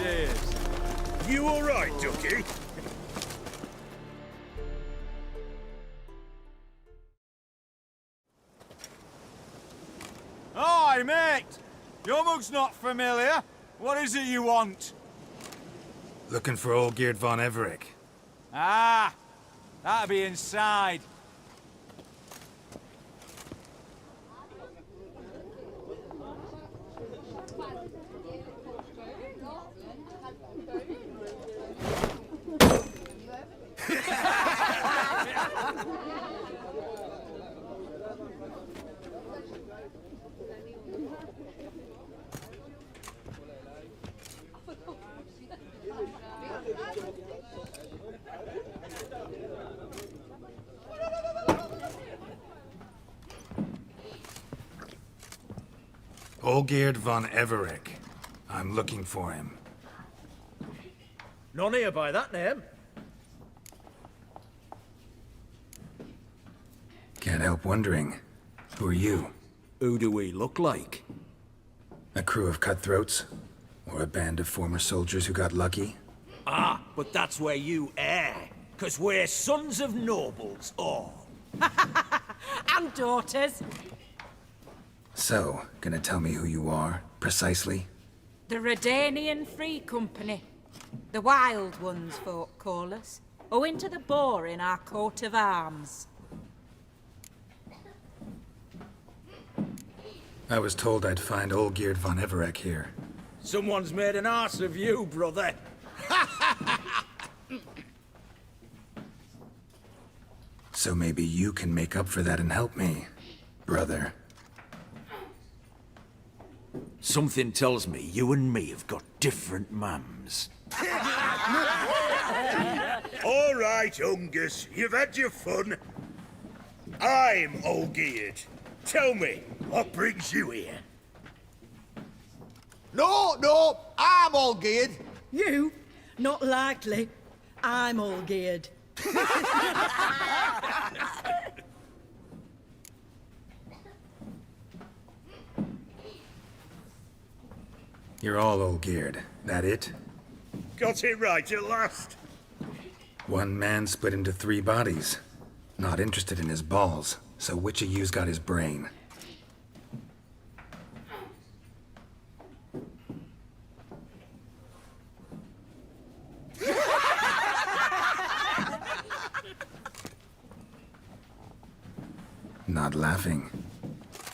Cheers. You all right, Ducky? Hi, mate! Your mug's not familiar. What is it you want? Looking for Olgierd von Everec. Ah, that'll be inside. Olgierd von Everec. I'm looking for him. None here by that name. Can't help wondering. Who are you? Who do we look like? A crew of cutthroats? Or a band of former soldiers who got lucky? Ah, but that's where you err. 'Cause we're sons of nobles, all. And daughters. So, gonna tell me who you are, precisely? The Redanian Free Company. The Wild Ones, folk call us. Owing to the boar in our coat of arms. I was told I'd find Olgierd von Everec here. Someone's made an arse of you, brother. So maybe you can make up for that and help me, brother. Something tells me you and me have got different mums. All right, Ungus, you've had your fun. I'm Olgierd. Tell me, what brings you here? No, I'm all geared. You? Not likely. I'm all geared. You're all Olgierd. That it? Got it right at last. One man split into 3 bodies. Not interested in his balls, so which of you's got his brain? Not laughing.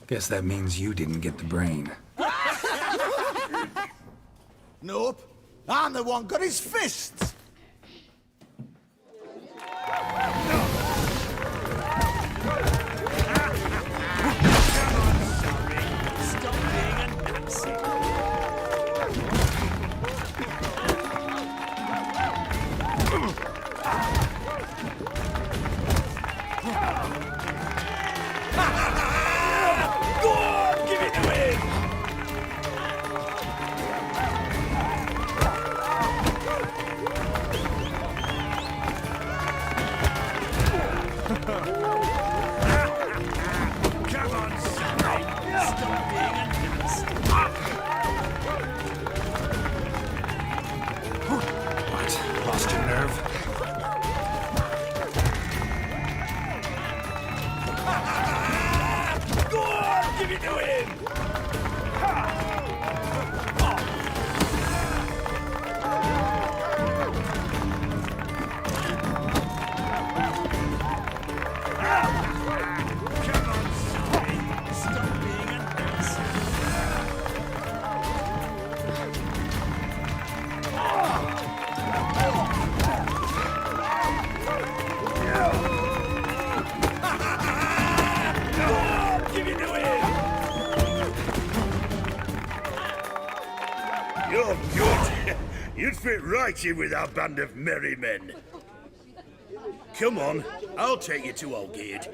Guess that means you didn't get the brain. Nope. I'm the one got his fists. What? Lost your nerve? Give it to him! You're good. You'd fit right in with our band of merry men. Come on, I'll take you to Olgierd.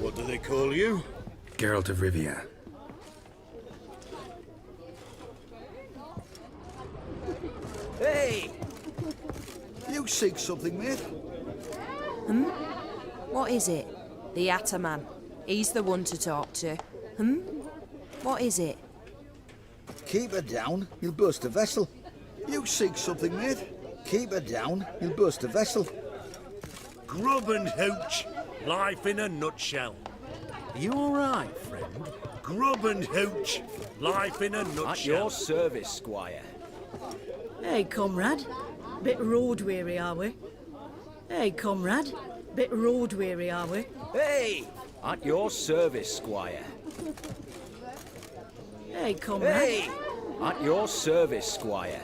What do they call you? Geralt of Rivia. Hey! You You seek something, mate? What is it? The Ataman. He's the one to talk to. What is it? Keep her down, you'll burst a vessel. You seek something, mate? Keep her down, you'll burst a vessel. Grub and hooch. Life in a nutshell. You all right, friend? Grub and hooch. Life in a nutshell. At your service, Squire. Hey, comrade. Bit road weary, are we? Hey, comrade. Bit road weary, are we? Hey! At your service, Squire. Hey, comrade. Hey! At your service, Squire.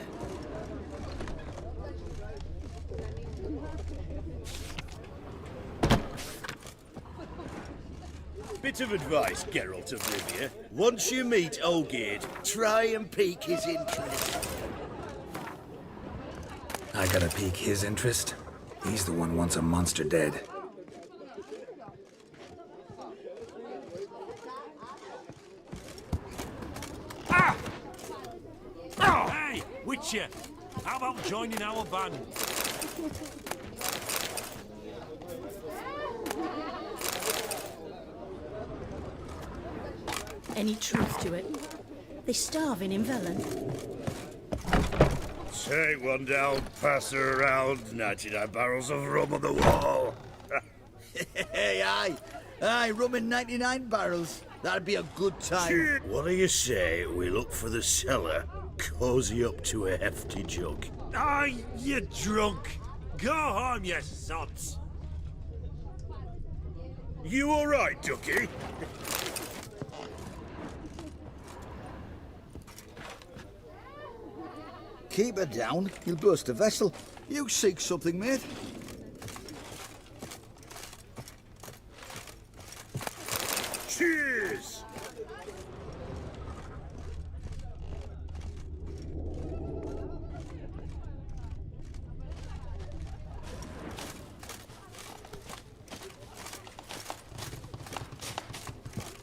Bit of advice, Geralt of Rivia. Once you meet Olgierd, try and pique his interest. I gotta pique his interest? He's the one who wants a monster dead. Hey, Witcher! How about joining our band? Any truth to it? They're starving in Velen. Take one down, pass her around, 99 barrels of rum on the wall. Hey, aye, rum in 99 barrels. That'd be a good time. What do you say we look for the cellar, cozy up to a hefty jug? Aye, you drunk! Go home, you sods! You all right, Ducky? Keep her down, you'll burst a vessel. You seek something, mate? Cheers!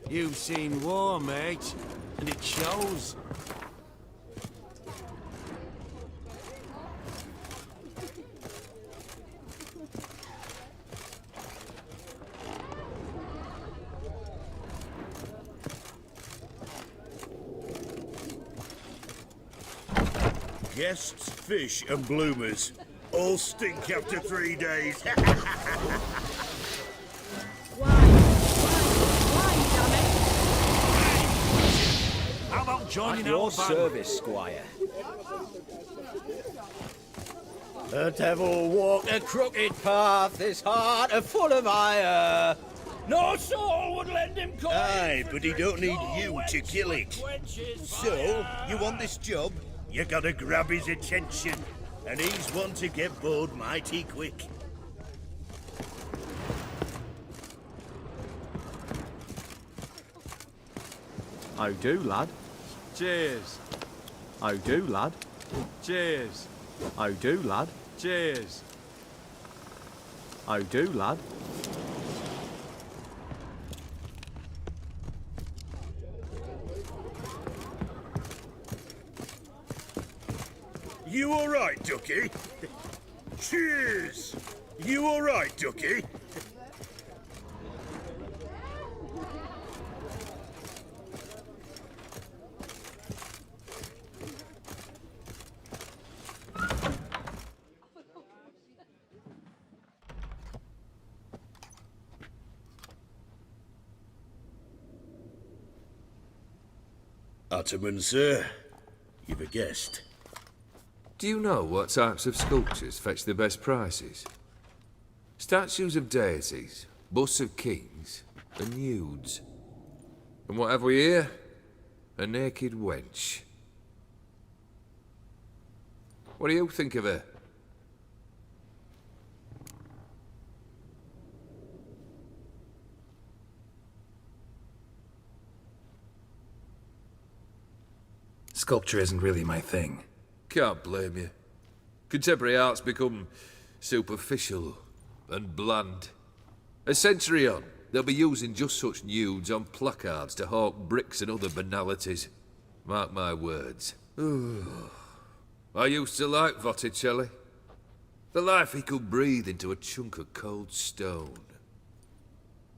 You've seen war, mate, and it shows. Guests, fish, and bloomers all stink after 3 days. How about At joining your our band? service, Squire. The devil walked a crooked path, his heart a full of ire. No soul would lend him coin. Aye, but he don't need you to kill it. So, you want this job? You gotta grab his attention. And he's one to get bored mighty quick. How do, lad? Cheers. How do, lad? Cheers. How do, lad? Cheers. How do, lad? You all right, Ducky? Cheers! You all right, Ducky? Ataman, sir, you've a guest. Do you know what types of sculptures fetch the best prices? Statues of deities, busts of kings, and nudes. And what have we here? A naked wench. What do you think of her? Sculpture isn't really my thing. Can't blame you. Contemporary art's become superficial and bland. A century on, they'll be using just such nudes on placards to hawk bricks and other banalities. Mark my words. I used to like Botticelli. The life he could breathe into a chunk of cold stone.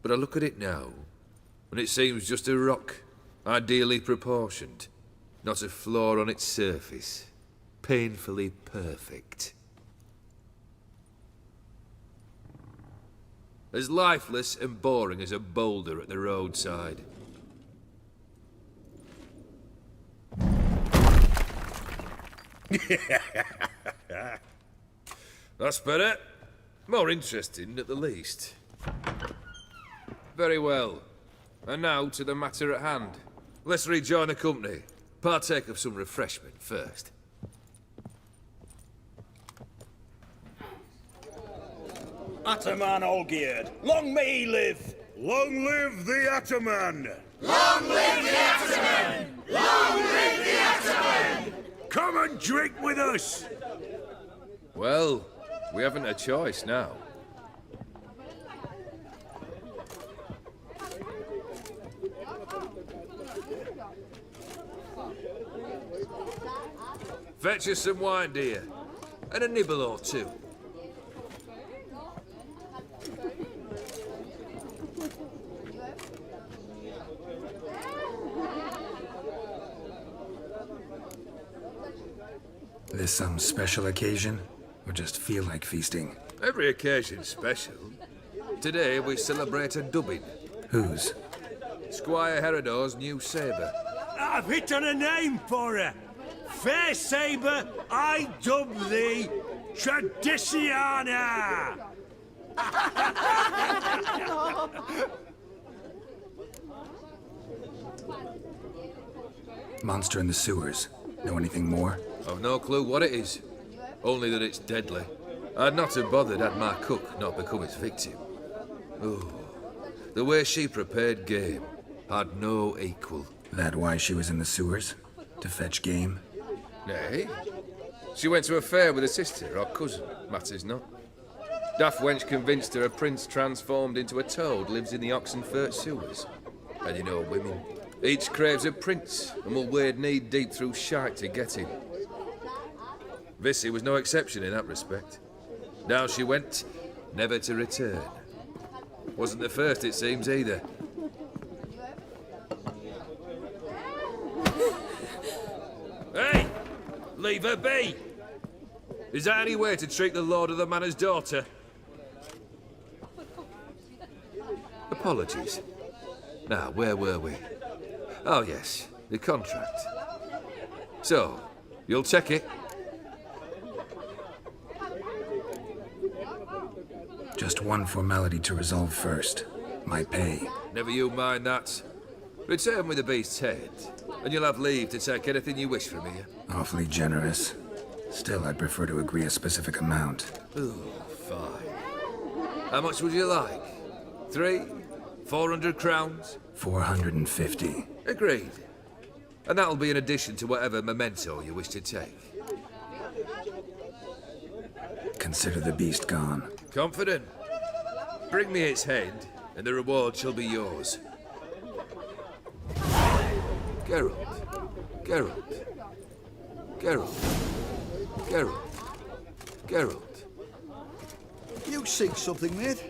But I look at it now, and it seems just a rock, ideally proportioned. Not a flaw on its surface. Painfully perfect. As lifeless and boring as a boulder at the roadside. That's better. More interesting, at the least. Very well. And now to the matter at hand. Let's rejoin the company. Partake of some refreshment first. Ataman Olgierd, long may he live! Long live the Ataman! Long live the Ataman! Long live the Ataman! Come and drink with us! Well, we haven't a choice now. Fetch us some wine, dear. And a nibble or two. This some special occasion? Or just feel like feasting? Every occasion's special. Today we celebrate a dubbing. Whose? Squire Herodor's new sabre. I've hit on a name for her! Fair Sabre, I dub thee Tradiciana! Monster in the sewers. Know anything more? I've no clue what it is. Only that it's deadly. I'd not have bothered had my cook not become its victim. Oh, the way she prepared game had no equal. That why she was in the sewers? To fetch game? Nay. She went to a fair with a sister or cousin, matters not. Daft wench convinced her a prince transformed into a toad lives in the Oxenfurt sewers. And you know women. Each craves a prince and will wade knee-deep through shite to get him. Vissy was no exception in that respect. Down she went, never to return. Wasn't the first, it seems, either. Hey! Leave her be! Is that any way to treat the lord of the manor's daughter? Apologies. Now, where were we? Oh, yes, the contract. So, you'll check it? Just one formality to resolve first. My pay. Never you mind that. Return with the beast's head, and you'll have leave to take anything you wish from here. Awfully generous. Still, I'd prefer to agree a specific amount. Ooh, fine. How much would you like? 400 crowns? 450. Agreed. And that'll be in addition to whatever memento you wish to take. Consider the beast gone. Confident? Bring me its head, and the reward shall be yours. Geralt. Geralt. Geralt. Geralt. Geralt. You seek something, mate?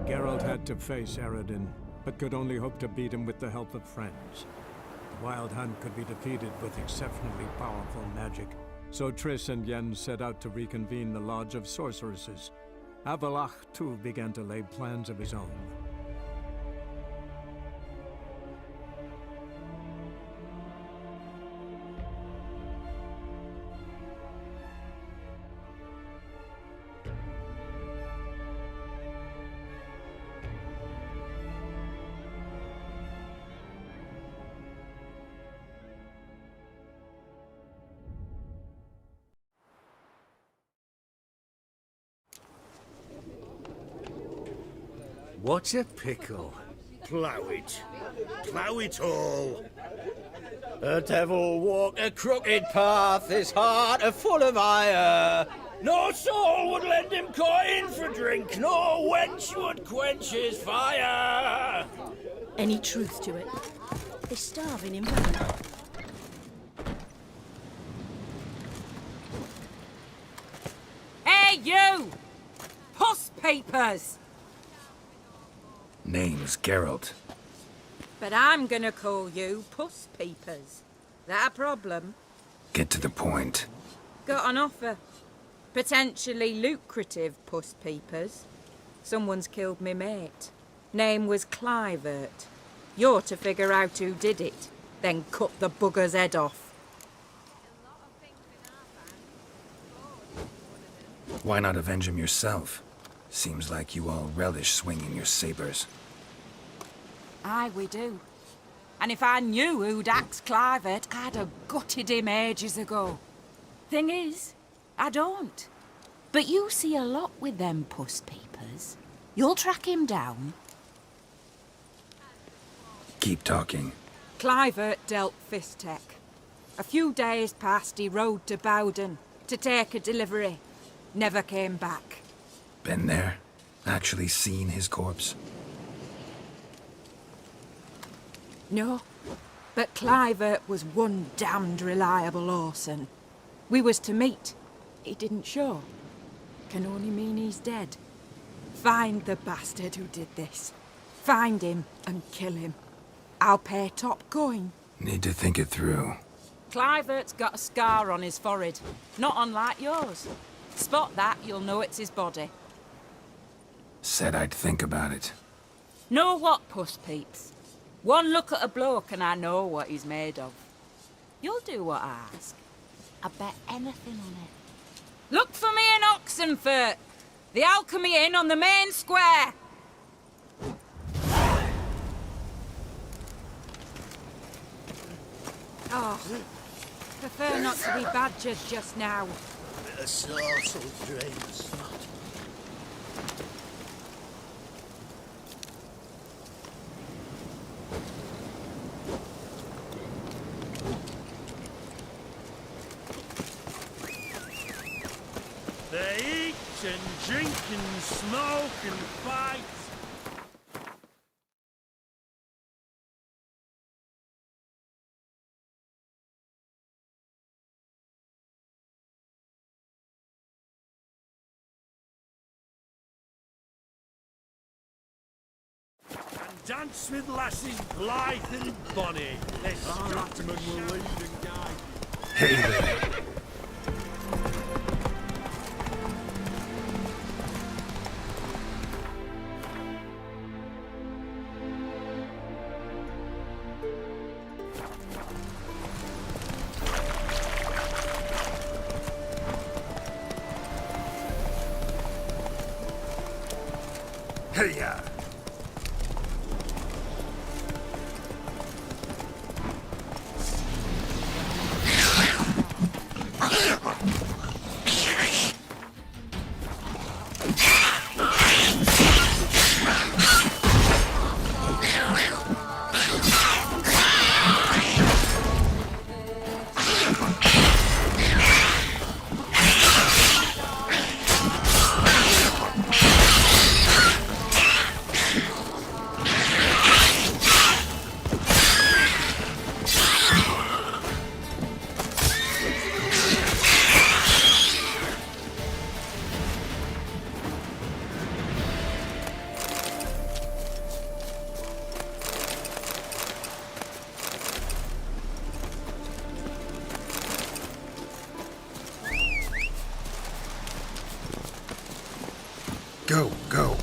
Geralt had to face Eredin, but could only hope to beat him with the help of friends. The Wild Hunt could be defeated with exceptionally powerful magic, so Triss and Yen set out to reconvene the Lodge of Sorceresses. Avallac'h, too, began to lay plans of his own. What a pickle. Plough it. Plough it all. The devil walked a crooked path, his heart a full of ire. No soul would lend him coin for drink, no wench would quench his fire. Any truth to it? They're starving him, aren't they? Hey, you! Puss papers! Name's Geralt. But I'm gonna call you Puss Peepers. That a problem? Get to the point. Got an offer. Potentially lucrative Puss Peepers. Someone's killed me mate. Name was Clivert. You're to figure out who did it, then cut the bugger's head off. Why not avenge him yourself? Seems like you all relish swinging your sabers. Aye, we do. And if I knew who'd axed Clivert, I'd have gutted him ages ago. Thing is, I don't. But you see a lot with them Puss Peepers. You'll track him down. Keep talking. Clivert dealt Fistech. A few days past, he rode to Bowden to take a delivery. Never came back. Been there? Actually seen his corpse? No, but Clivert was one damned reliable Orson. We was to meet. He didn't show. Can only mean he's dead. Find the bastard who did this. Find him and kill him. I'll pay top coin. Need to think it through. Clivert's got a scar on his forehead, not unlike yours. Spot that, you'll know it's his body. Said I'd think about it. Know what, Puss Peeps? One look at a bloke and I know what he's made of. You'll do what I ask. I bet anything on it. Look for me in Oxenfurt! The Alchemy Inn on the main square! Oh, prefer not to be badgered just now. Bit of sauce will drain the snot. They eat and drink and smoke and fight. And dance with lasses blithe and bonny. Our Atman will lead and guide. Hey there. Hey-ya! Go, go.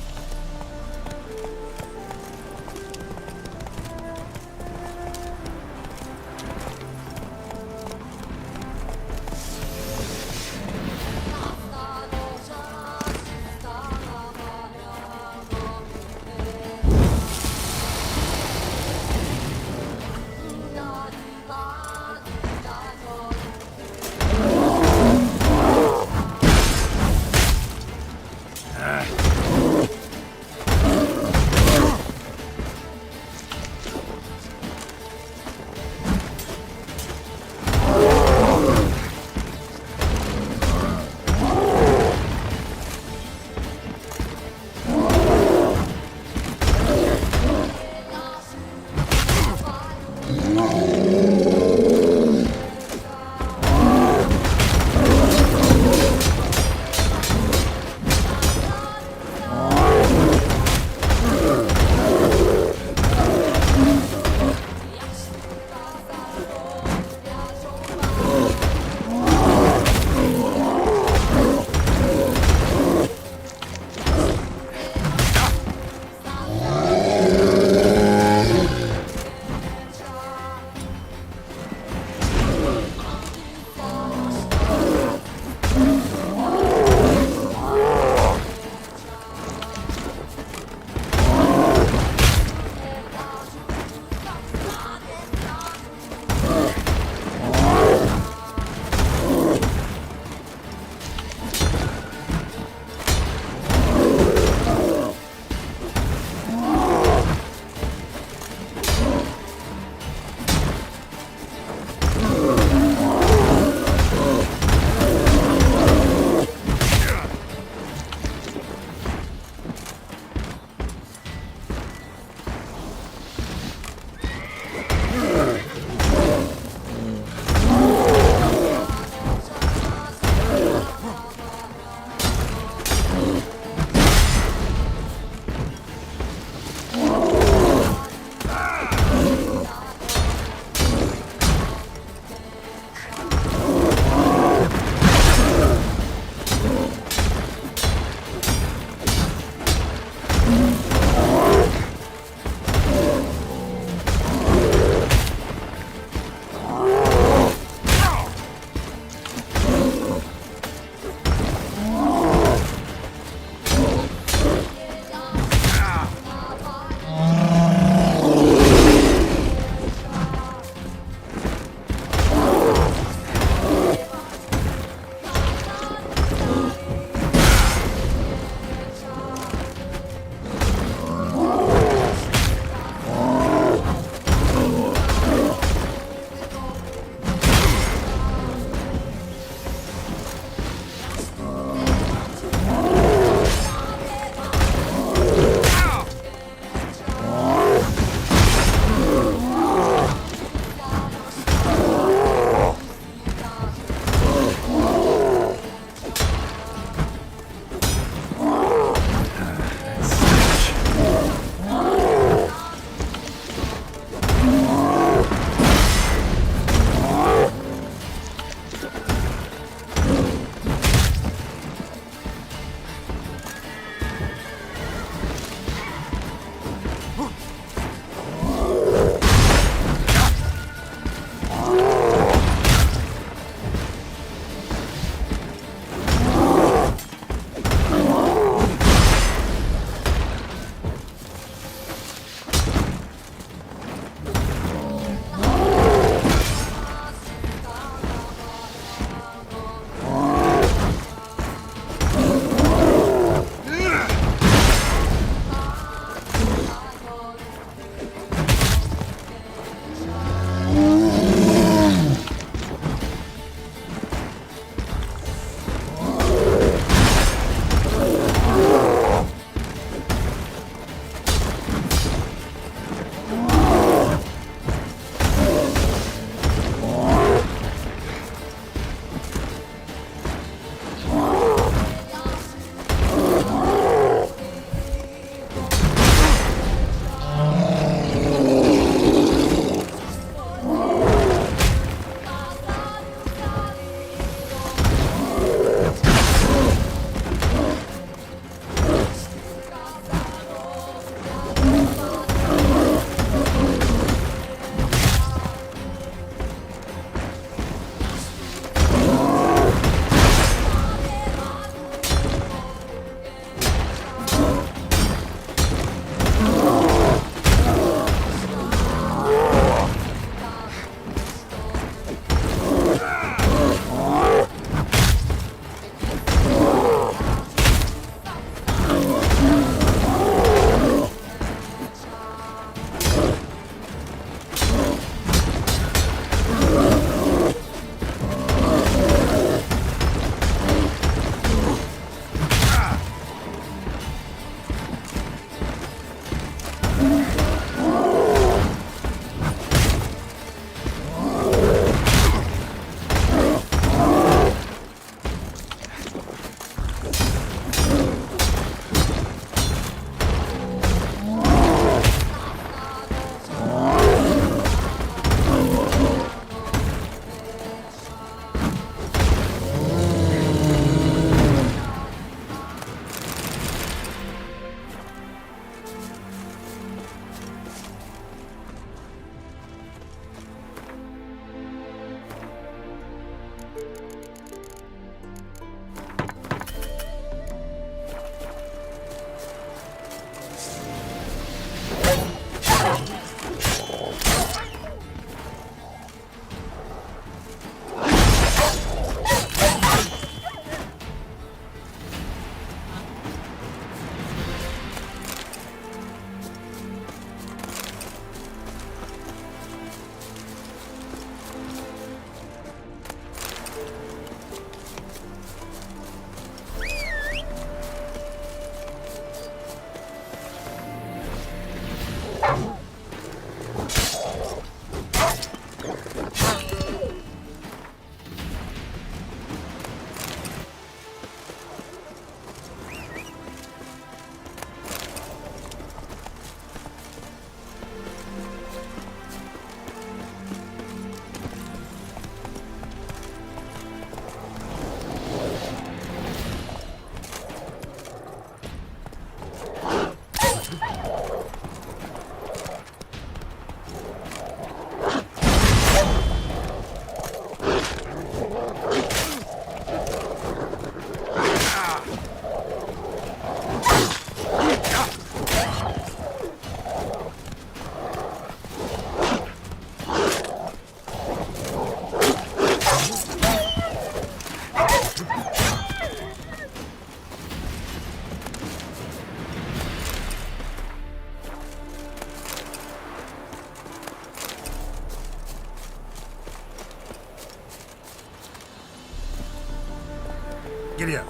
Giddy up.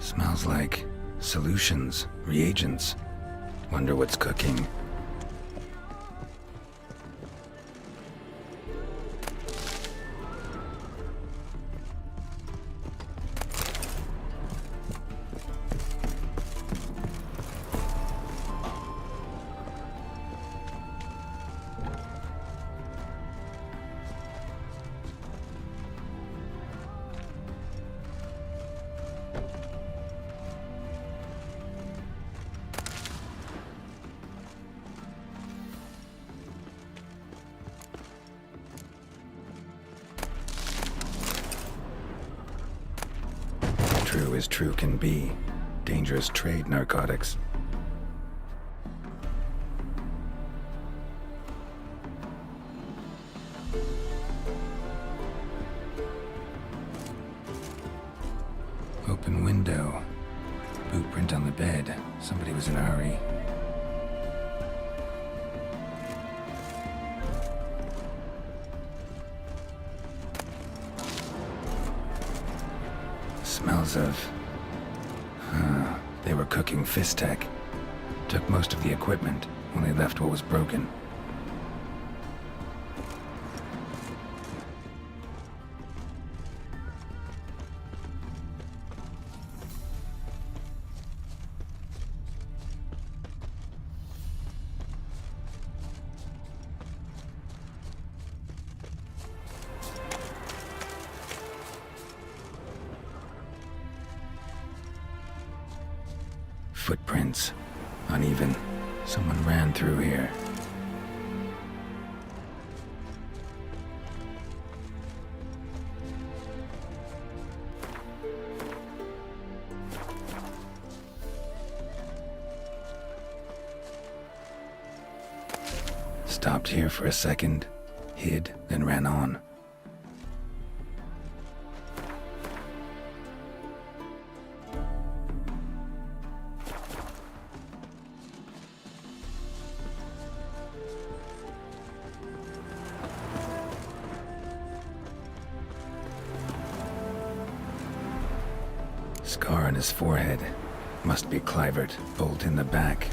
Smells like solutions, reagents. Wonder what's cooking. True as true can be. Dangerous trade, narcotics. Open window. Boot print on the bed. Somebody was in a hurry. Smells of... they were cooking Fistech. Took most of the equipment, only left what was broken. Footprints. Uneven. Someone ran through here. Stopped here for a second, hid, then ran on. Scar on his forehead. Must be Clivert. Bolt in the back.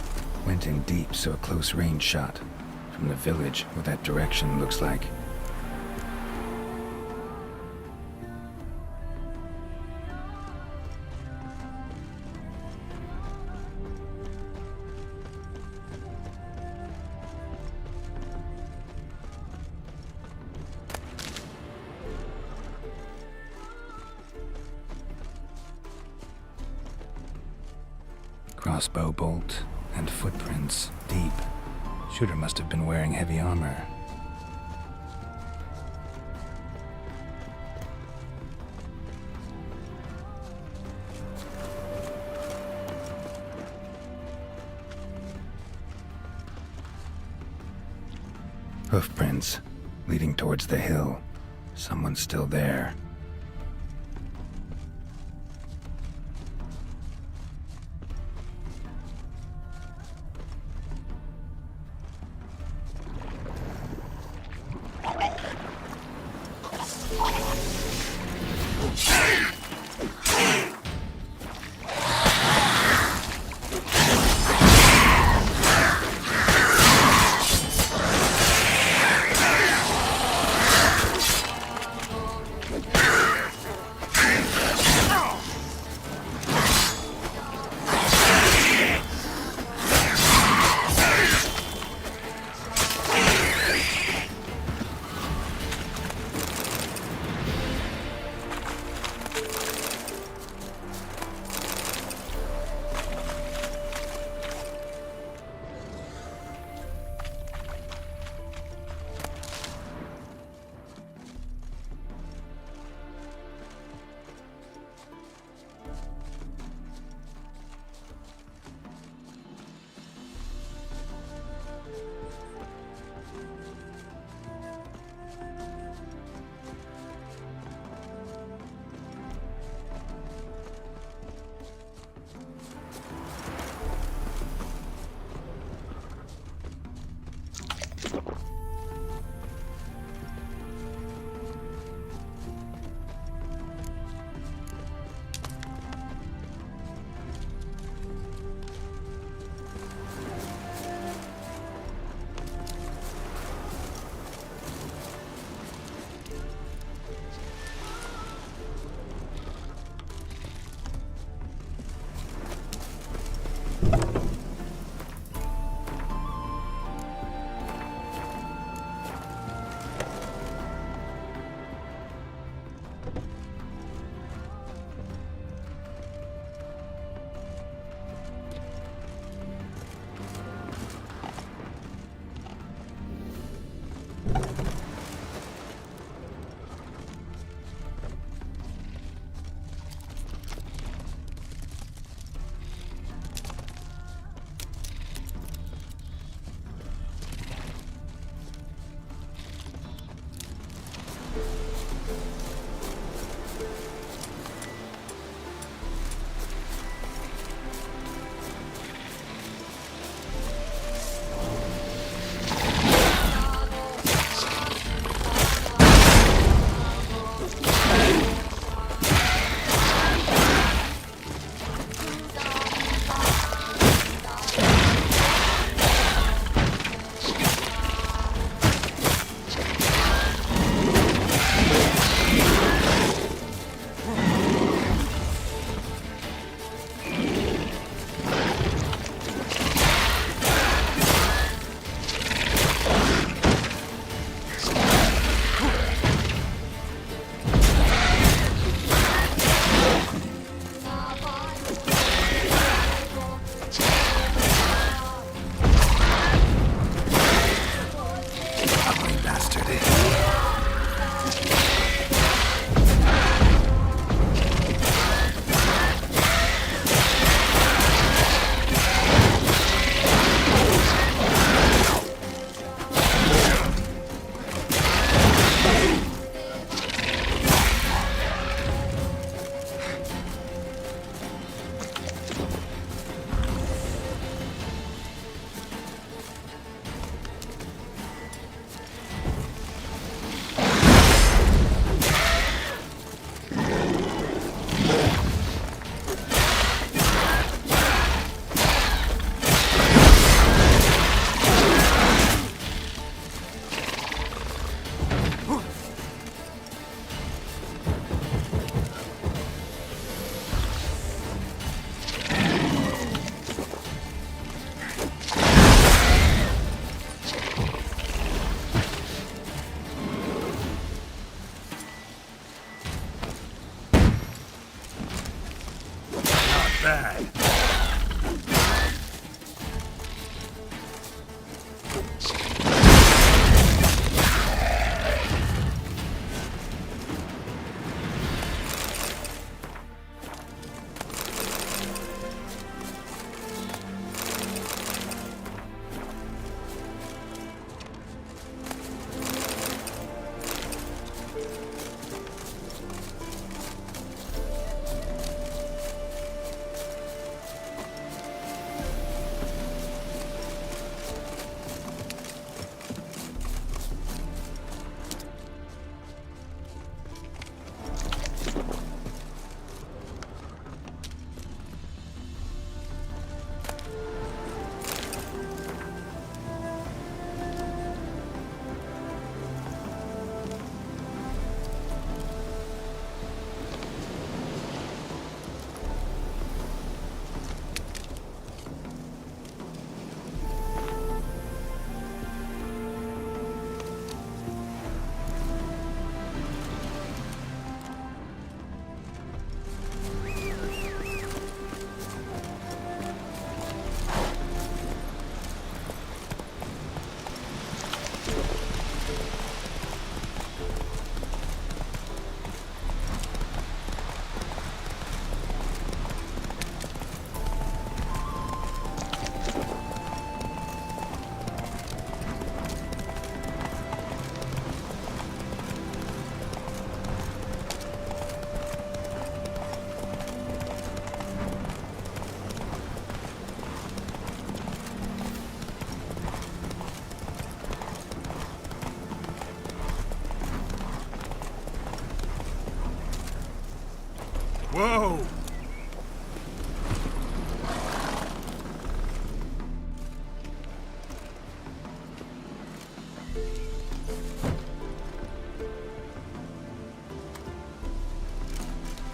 Went in deep, so a close range shot. From the village, what that direction looks like. Crossbow bolt and footprints deep. Shooter must have been wearing heavy armor. Hoofprints leading towards the hill. Someone's still there. bad. Whoa!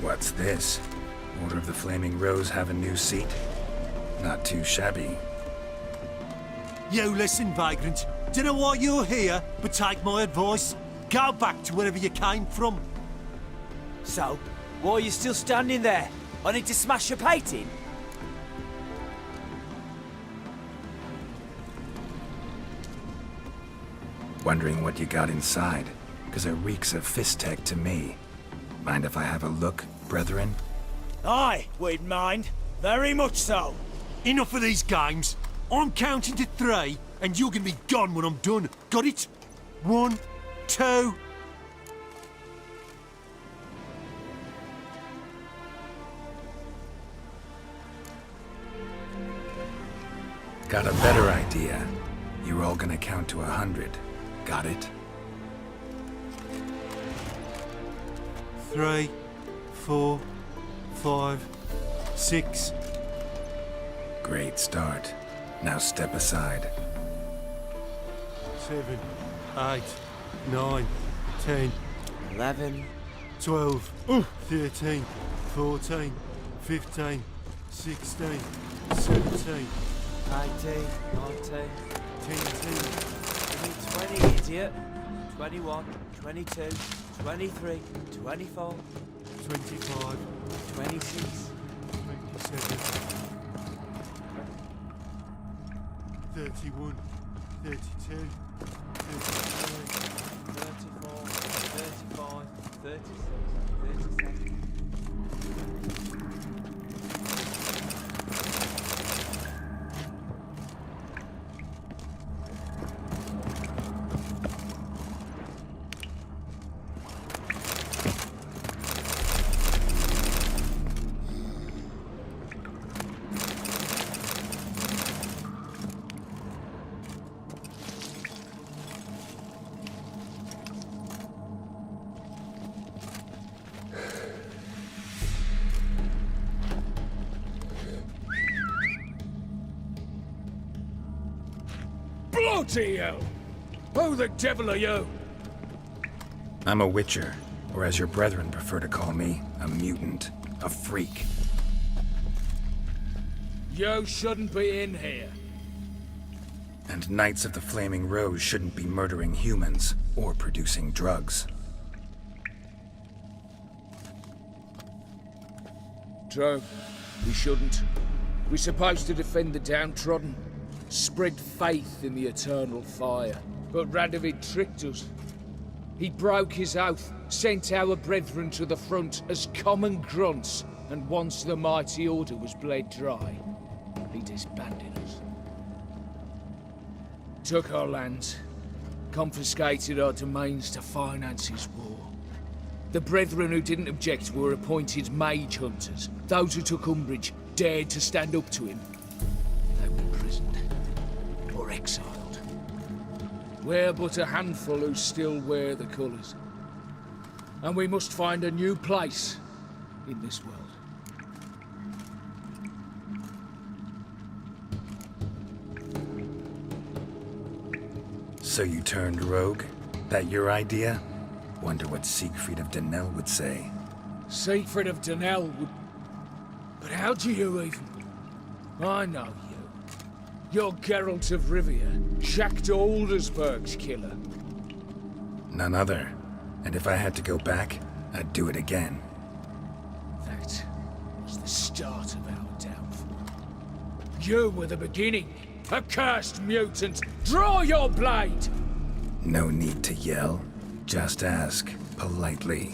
What's this? Order of the Flaming Rose have a new seat? Not too shabby. You listen, vagrant. Dunno why you're here, but take my advice. Go back to wherever you came from. So, why are you still standing there? I need to smash your painting? Wondering what you got inside? Because it reeks of Fistech to me. Mind if I have a look, brethren? Aye, we'd mind. Very much so. Enough of these games. I'm counting to 3, and you're gonna be gone when I'm done. Got it? 1, 2... Got a better idea. You're all gonna count to 100. Got it? 3, 4, 5, 6. Great start. Now step aside. 7, 8, 9, 10, 11, 12, 13, 14, 15, 16, 17, 18, 19, 20, idiot. 21, 22, 23, 24, 25, 26, 27, 31, 32, 33, 34, 35, 36, 37. Bloody hell! Who the devil are you? I'm a Witcher, or as your brethren prefer to call me, a mutant, a freak. You shouldn't be in here. And Knights of the Flaming Rose shouldn't be murdering humans or producing drugs. True. We shouldn't. We're supposed to defend the downtrodden, spread faith in the eternal fire. But Radovid tricked us. He broke his oath, sent our brethren to the front as common grunts, and once the mighty order was bled dry, he disbanded us. Took our lands, confiscated our domains to finance his war. The brethren who didn't object were appointed mage hunters. Those who took umbrage dared to stand up to him. They were imprisoned or exiled. We're but a handful who still wear the colours. And we must find a new place in this world. So you turned rogue? That your idea? Wonder what Siegfried of Denel would say. Siegfried of Denel would... But how do you even... I know you. You're Geralt of Rivia, Jacques de Aldersberg's killer. None other. And if I had to go back, I'd do it again. That was the start of our downfall. You were the beginning. Accursed mutant! Draw your blade! No need to yell. Just ask, politely.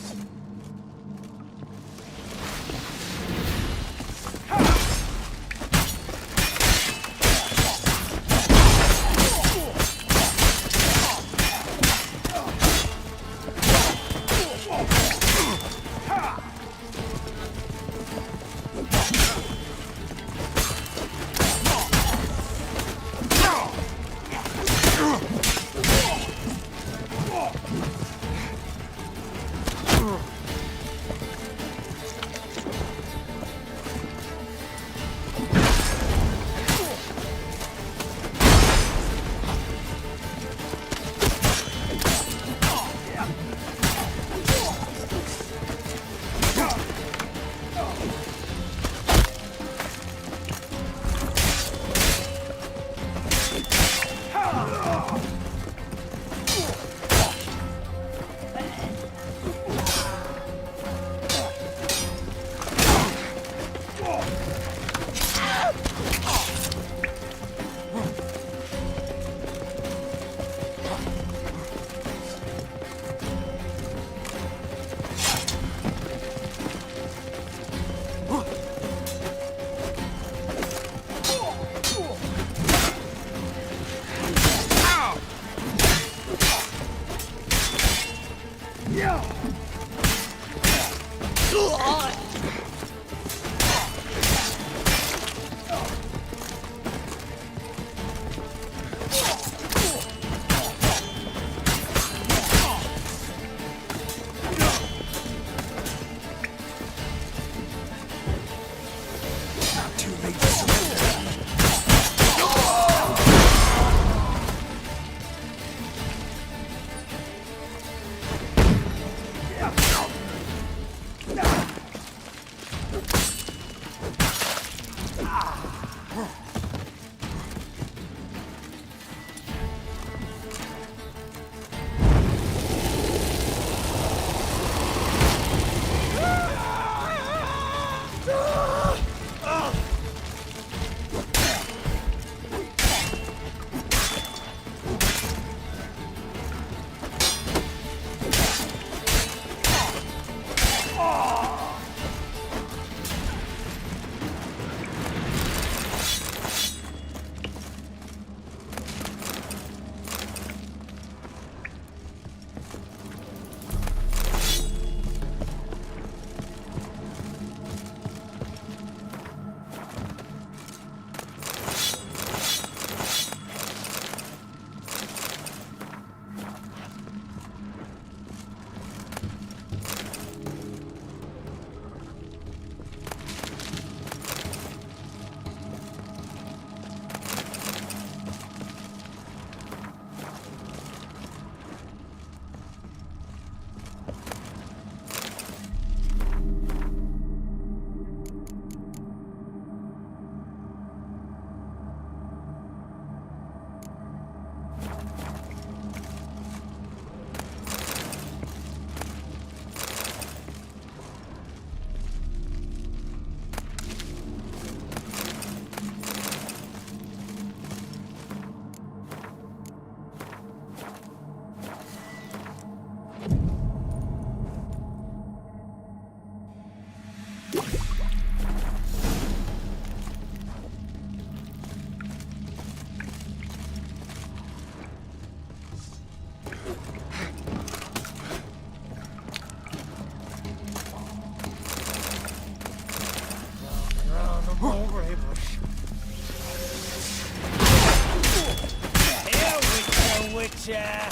Gotcha!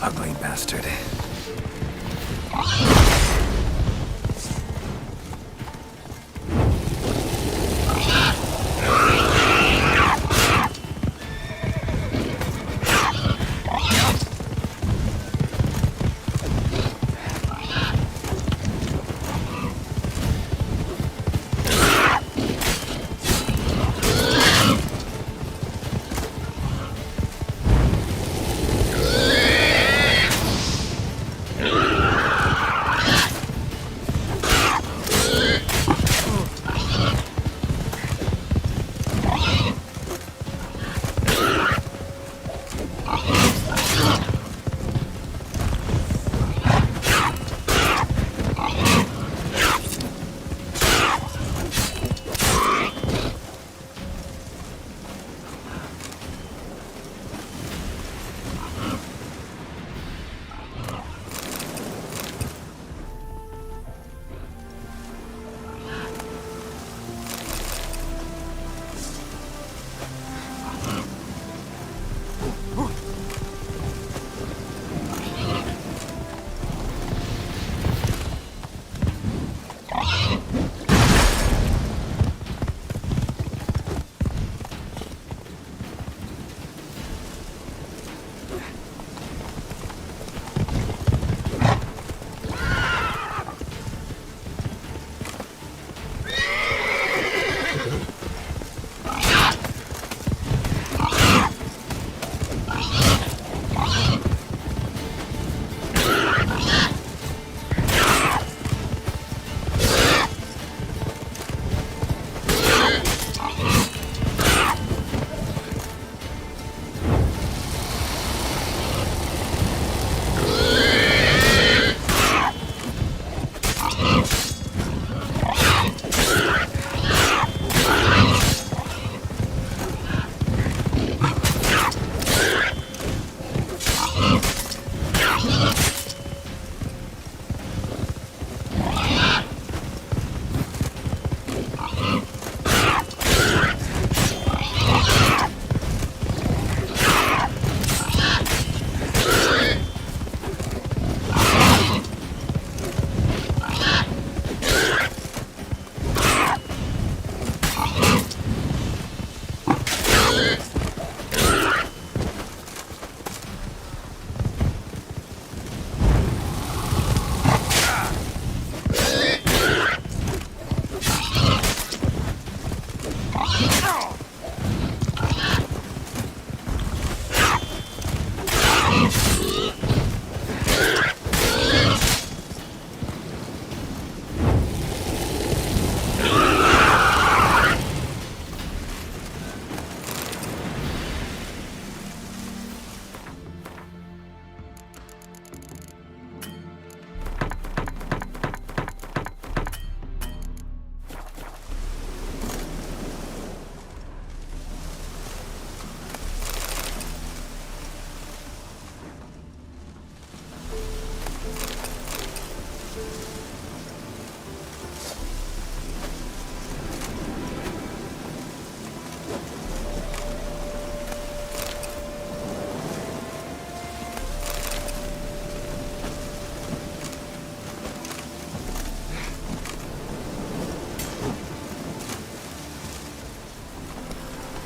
Ugly bastard.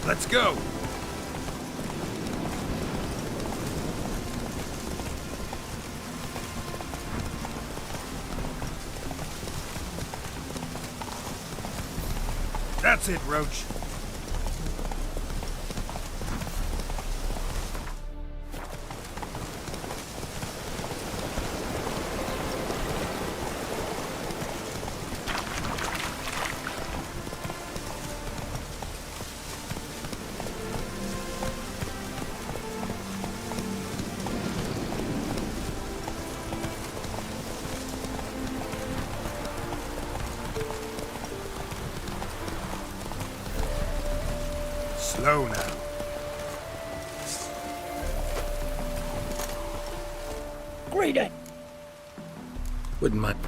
Let's go! That's it, Roach. Slow now. Greedy! Wouldn't mind.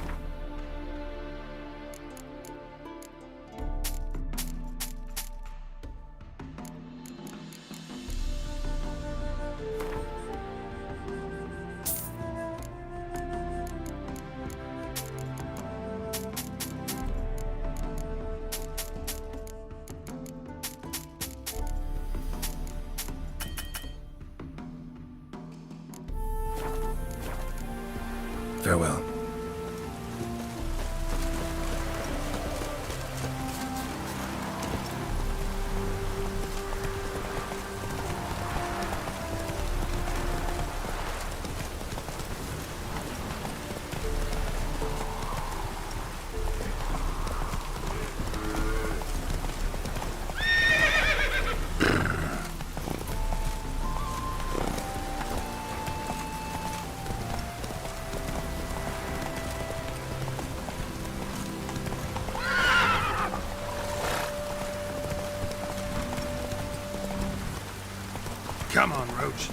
Farewell. Come on, Roach.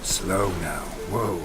Slow now. Whoa.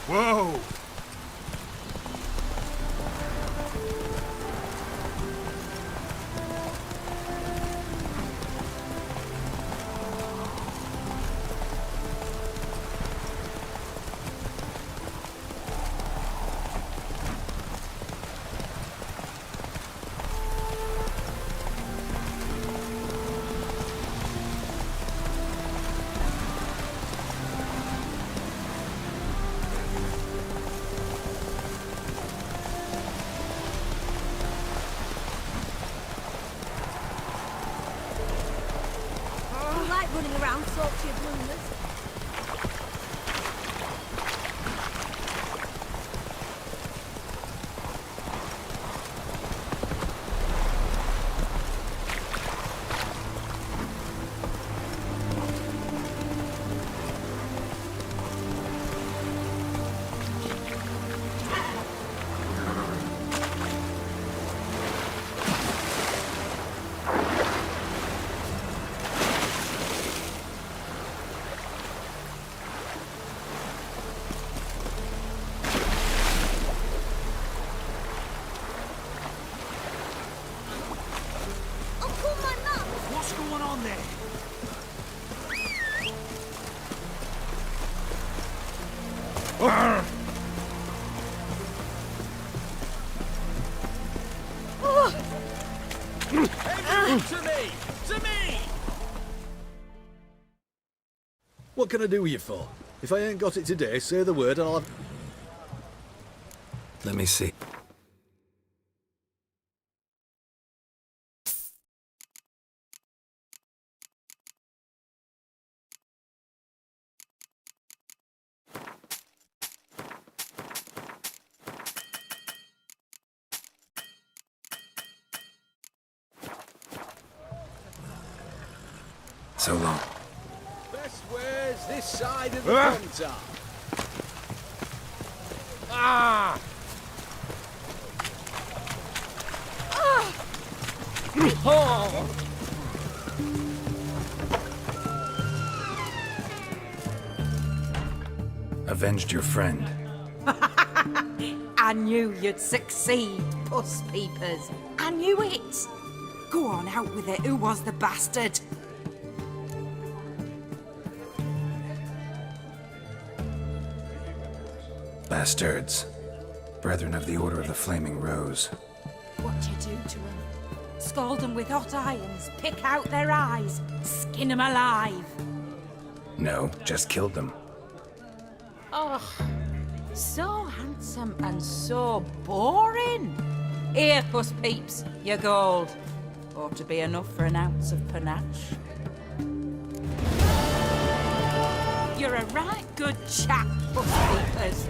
Whoa! Running around, salty of blunders. To me! To me! What can I do with you for? If I ain't got it today, say the word and I'll have... Let me see. So long. Best ware's this side of the counter. Ah! Oh! Avenged your friend. I knew you'd succeed, Puss Peepers. I knew it. Go on, out with it. Who was the bastard? Bastards. Brethren of the Order of the Flaming Rose. What'd you do to them? Scald them with hot irons, pick out their eyes, skin them alive. No, just killed them. Oh, so handsome and so boring. Here, Puss Peeps, your gold. Ought to be enough for an ounce of panache. You're a right good chap, Puss Peepers.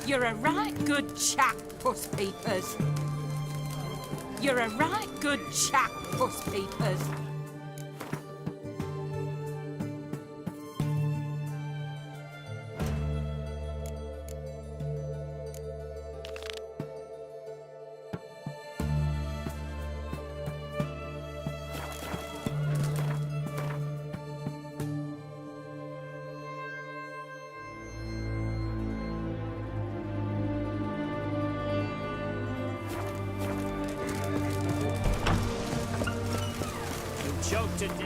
You're a right good chap, Puss Peepers. You're a right good chap, Puss Peepers. Choked to death.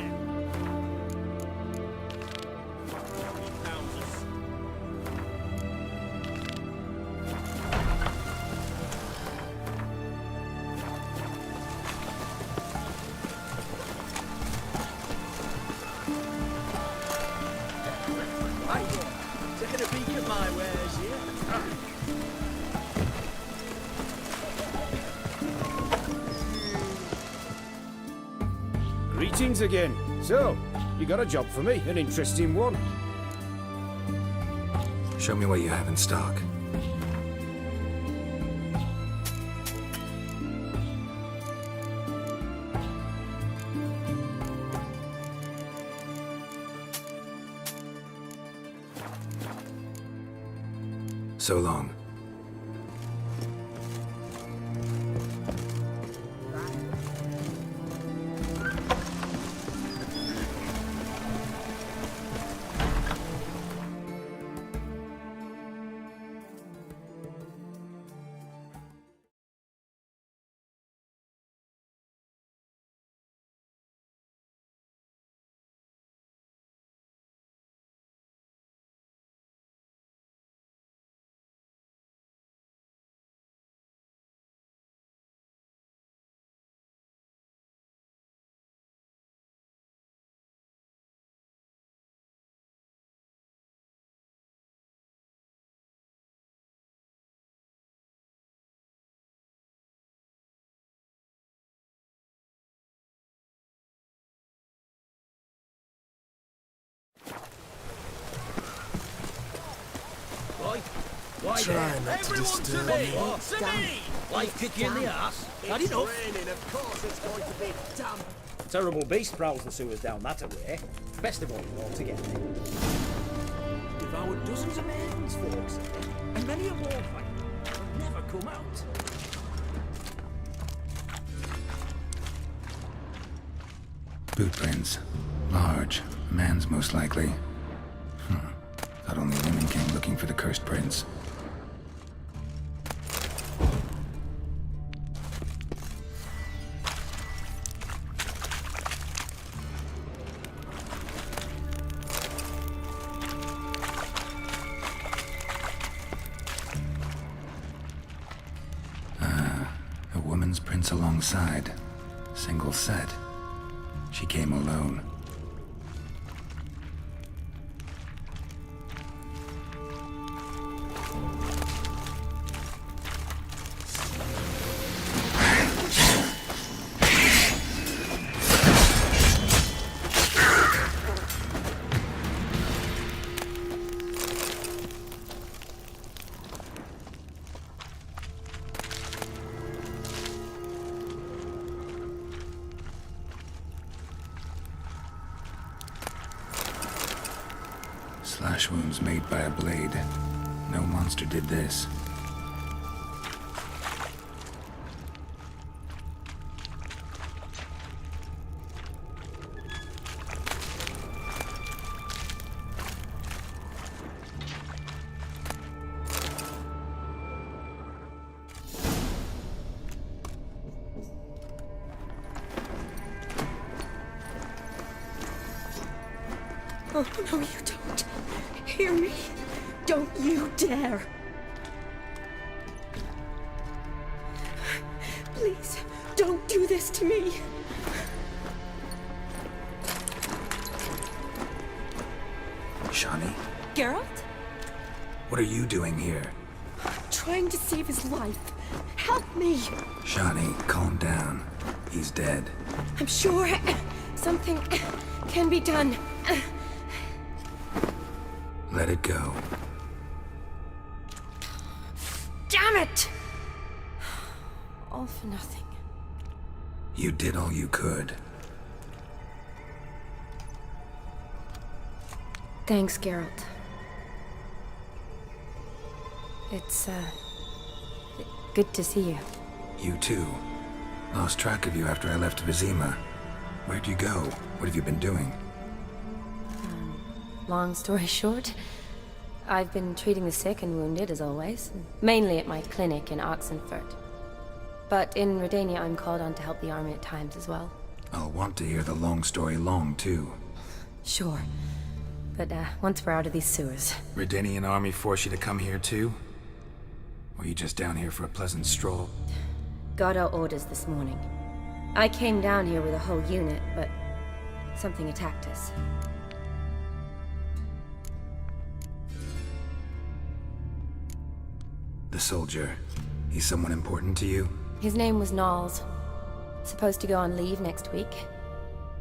Taking a peek at my wares here. Greetings again. So, you got a job for me, an interesting one. Show me what you have in stock. So long. Why Try not to disturb me. To me! Life kick you in the ass. Had enough. Raining, of course it's going to be damp. Terrible beast prowls the sewers down that away. Best of all altogether. Devoured dozens of maidens, folks, and many a warfight will never come out. Boot prints. Large. A man's most likely. Thought only women came looking for the cursed prince. footprints alongside. Single set. She came alone. Slash wounds made by a blade. No monster did this. Oh, no, you don't. Hear me? Don't you dare. Please, don't do this to me. Shani, Geralt? what are you doing here? Trying to save his life. Help me. Shani, calm down. He's dead. I'm sure something can be done. Let it go. Damn it! All for nothing. You did all you could. Thanks, Geralt. It's, good to see you. You too. Lost track of you after I left Vizima. Where'd you go? What have you been doing? Long story short, I've been treating the sick and wounded, as always. Mainly at my clinic in Oxenfurt. But in Redania, I'm called on to help the army at times as well. I'll want to hear the long story long, too. Sure. But, once we're out of these sewers... Redanian army force you to come here, too? Or you just down here for a pleasant stroll? Got our orders this morning. I came down here with a whole unit, but... something attacked us. The soldier. He's someone important to you? His name was Knowles. Supposed to go on leave next week.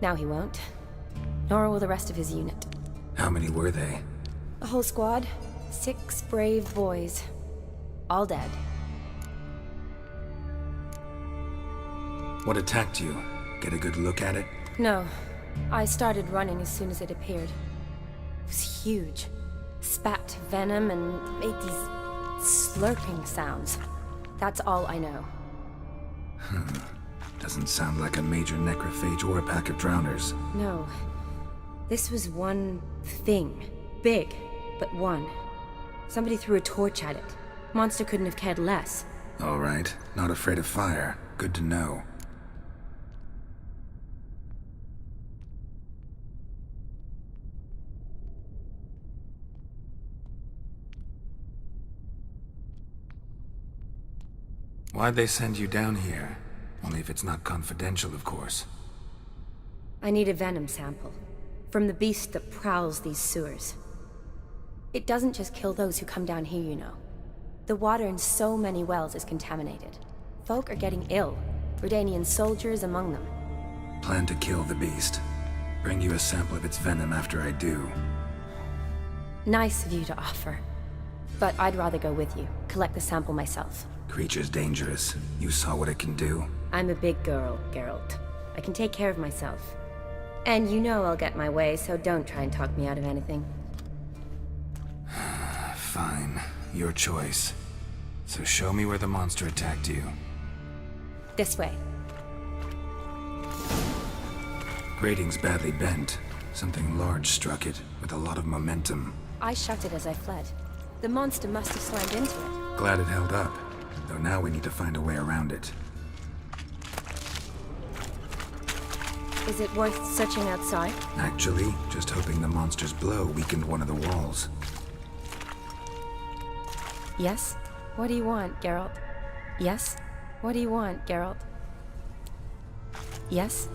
Now he won't. Nor will the rest of his unit. How many were they? A whole squad. 6 brave boys. All dead. What attacked you? Get a good look at it? No. I started running as soon as it appeared. It was huge. Spat venom and made these slurping sounds. That's all I know. Doesn't sound like a major necrophage or a pack of drowners. No. This was one thing. Big, but one. Somebody threw a torch at it. Monster couldn't have cared less. All right. Not afraid of fire. Good to know. Why'd they send you down here? Only if it's not confidential, of course. I need a venom sample. From the beast that prowls these sewers. It doesn't just kill those who come down here, you know. The water in so many wells is contaminated. Folk are getting ill. Redanian soldiers among them. Plan to kill the beast. Bring you a sample of its venom after I do. Nice of you to offer. But I'd rather go with you. Collect the sample myself. Creature's dangerous. You saw what it can do. I'm a big girl, Geralt. I can take care of myself. And you know I'll get my way, so don't try and talk me out of anything. Fine. Your choice. So show me where the monster attacked you. This way. Grating's badly bent. Something large struck it, with a lot of momentum. I shut it as I fled. The monster must have slammed into it. Glad it held up. Though now we need to find a way around it. Is it worth searching outside? Actually, just hoping the monster's blow weakened one of the walls. Yes? What do you want, Geralt? Yes? What do you want, Geralt? Yes?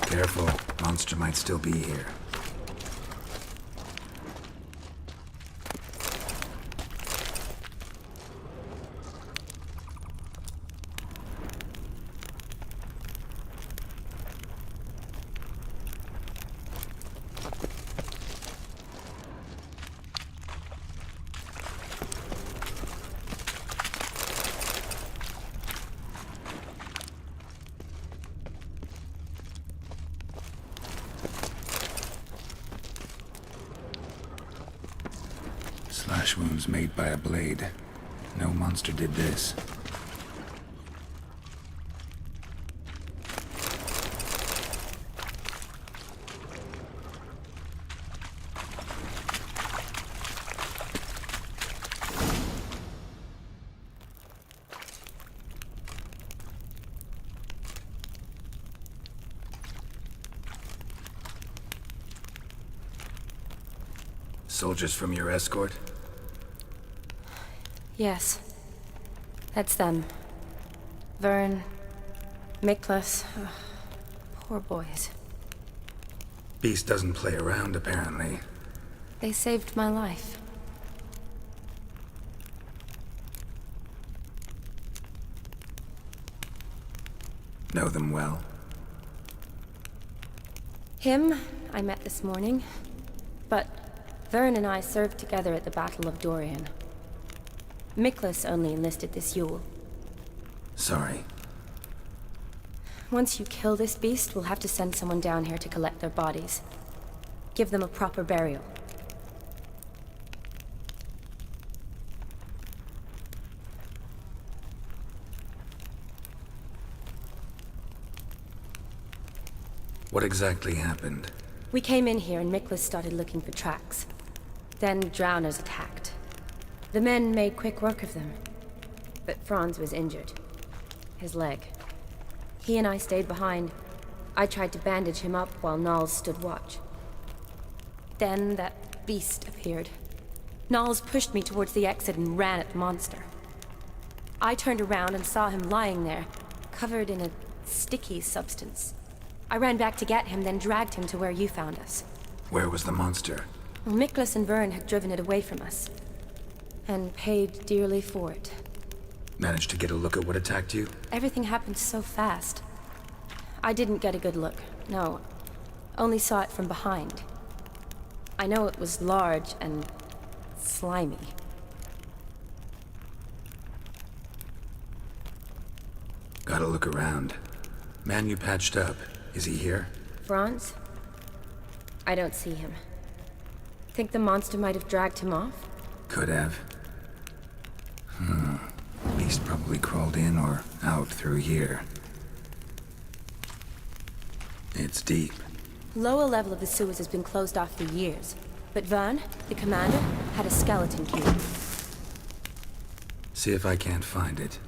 Careful, monster might still be here. Slash wounds made by a blade. No monster did this. Soldiers from your escort? Yes. That's them. Vern, Miklas. Poor boys. Beast doesn't play around, apparently. They saved my life. Know them well? Him, I met this morning. But Vern and I served together at the Battle of Dorian. Miklas only enlisted this Yule. Sorry. Once you kill this beast, we'll have to send someone down here to collect their bodies. Give them a proper burial. What exactly happened? We came in here and Miklas started looking for tracks. Then drowners attacked. The men made quick work of them. But Franz was injured. His leg. He and I stayed behind. I tried to bandage him up while Nals stood watch. Then that beast appeared. Nals pushed me towards the exit and ran at the monster. I turned around and saw him lying there, covered in a sticky substance. I ran back to get him, then dragged him to where you found us. Where was the monster? Well, Miklas and Vern had driven it away from us. And paid dearly for it. Managed to get a look at what attacked you? Everything happened so fast. I didn't get a good look, no. Only saw it from behind. I know it was large and slimy. Gotta look around. Man you patched up, is he here? Franz? I don't see him. Think the monster might have dragged him off? Could have. Beast probably crawled in or out through here. It's deep. Lower level of the sewers has been closed off for years. But Vern, the commander, had a skeleton key. See if I can't find it.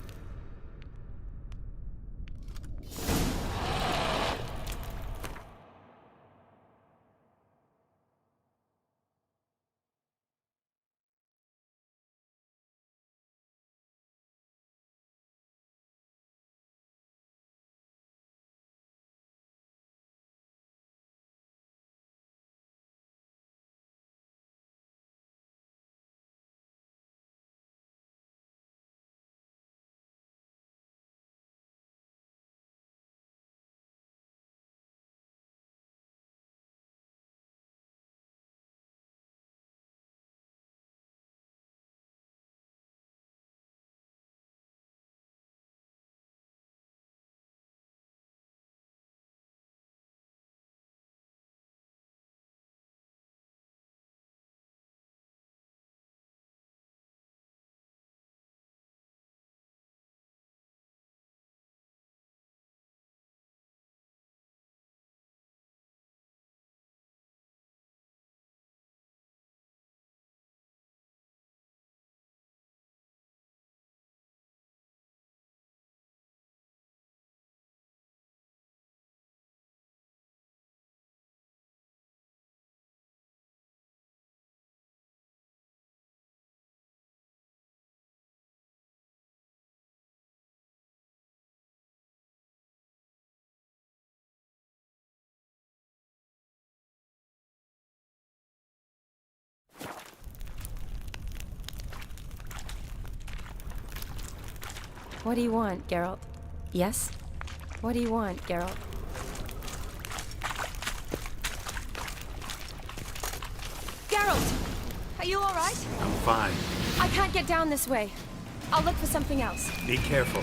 What do you want, Geralt? Yes? What do you want, Geralt? Geralt! Are you alright? I'm fine. I can't get down this way. I'll look for something else. Be careful.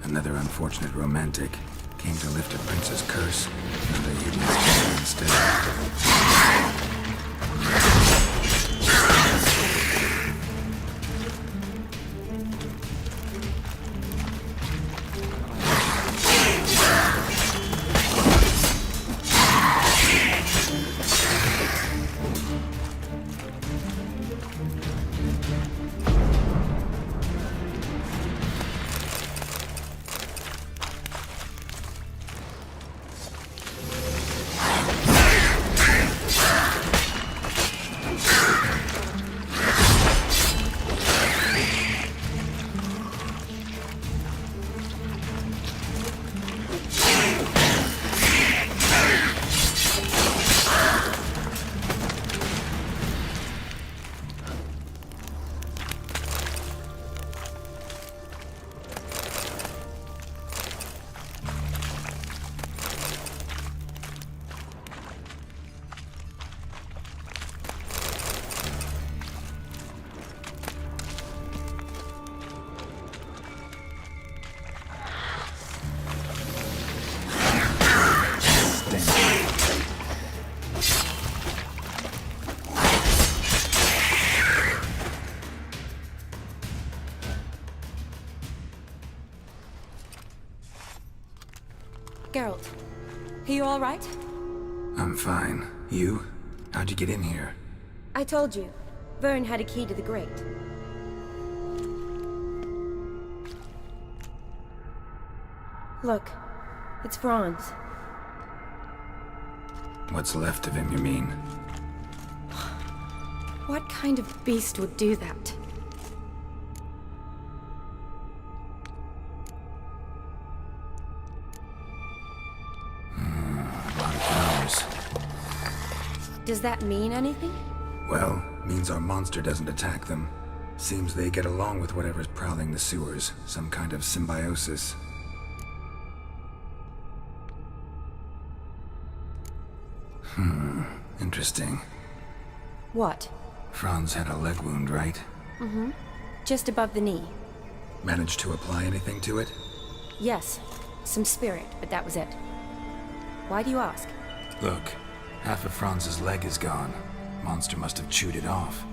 Another unfortunate romantic came to lift a prince's curse, and the hideous instead. Geralt, are you all right? I'm fine. You? How'd you get in here? I told you. Vern had a key to the grate. Look, it's Franz. What's left of him, you mean? What kind of beast would do that? A lot of flowers. Does that mean anything? Well, means our monster doesn't attack them. Seems they get along with whatever's prowling the sewers. Some kind of symbiosis. Interesting. What? Franz had a leg wound, right? Mm-hmm. Just above the knee. Managed to apply anything to it? Yes. Some spirit, but that was it. Why do you ask? Look, half of Franz's leg is gone. Monster must have chewed it off.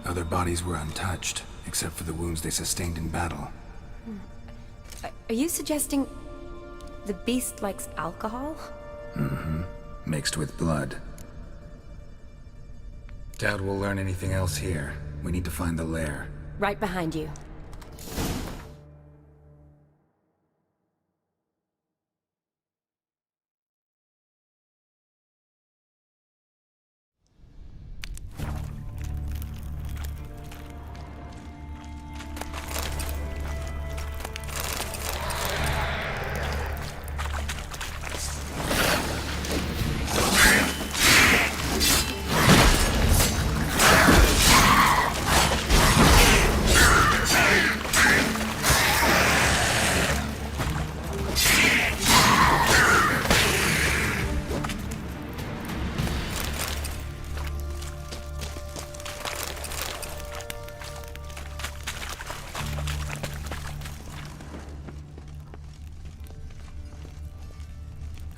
Other bodies were untouched, except for the wounds they sustained in battle. Are you suggesting the beast likes alcohol? Mm-hmm. Mixed with blood. Doubt we'll learn anything else here. We need to find the lair. Right behind you.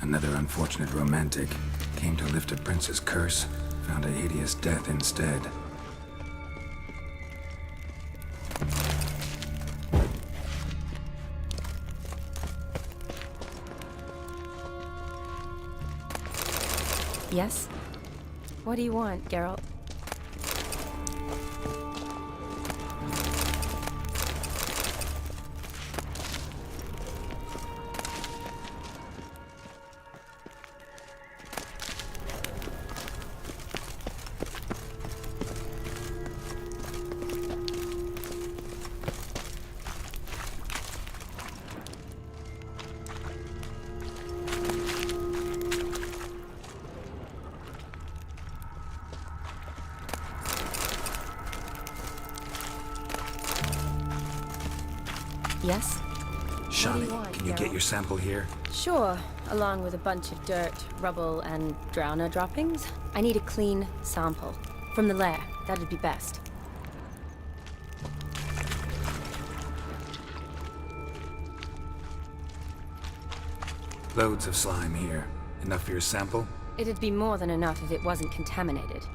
Another unfortunate romantic. Came to lift a prince's curse, found a hideous death instead. Yes? What do you want, Geralt? Yes? Shani, can you get your sample here? Sure, along with a bunch of dirt, rubble, and drowner droppings. I need a clean sample. From the lair, that'd be best. Loads of slime here. Enough for your sample? It'd be more than enough if it wasn't contaminated.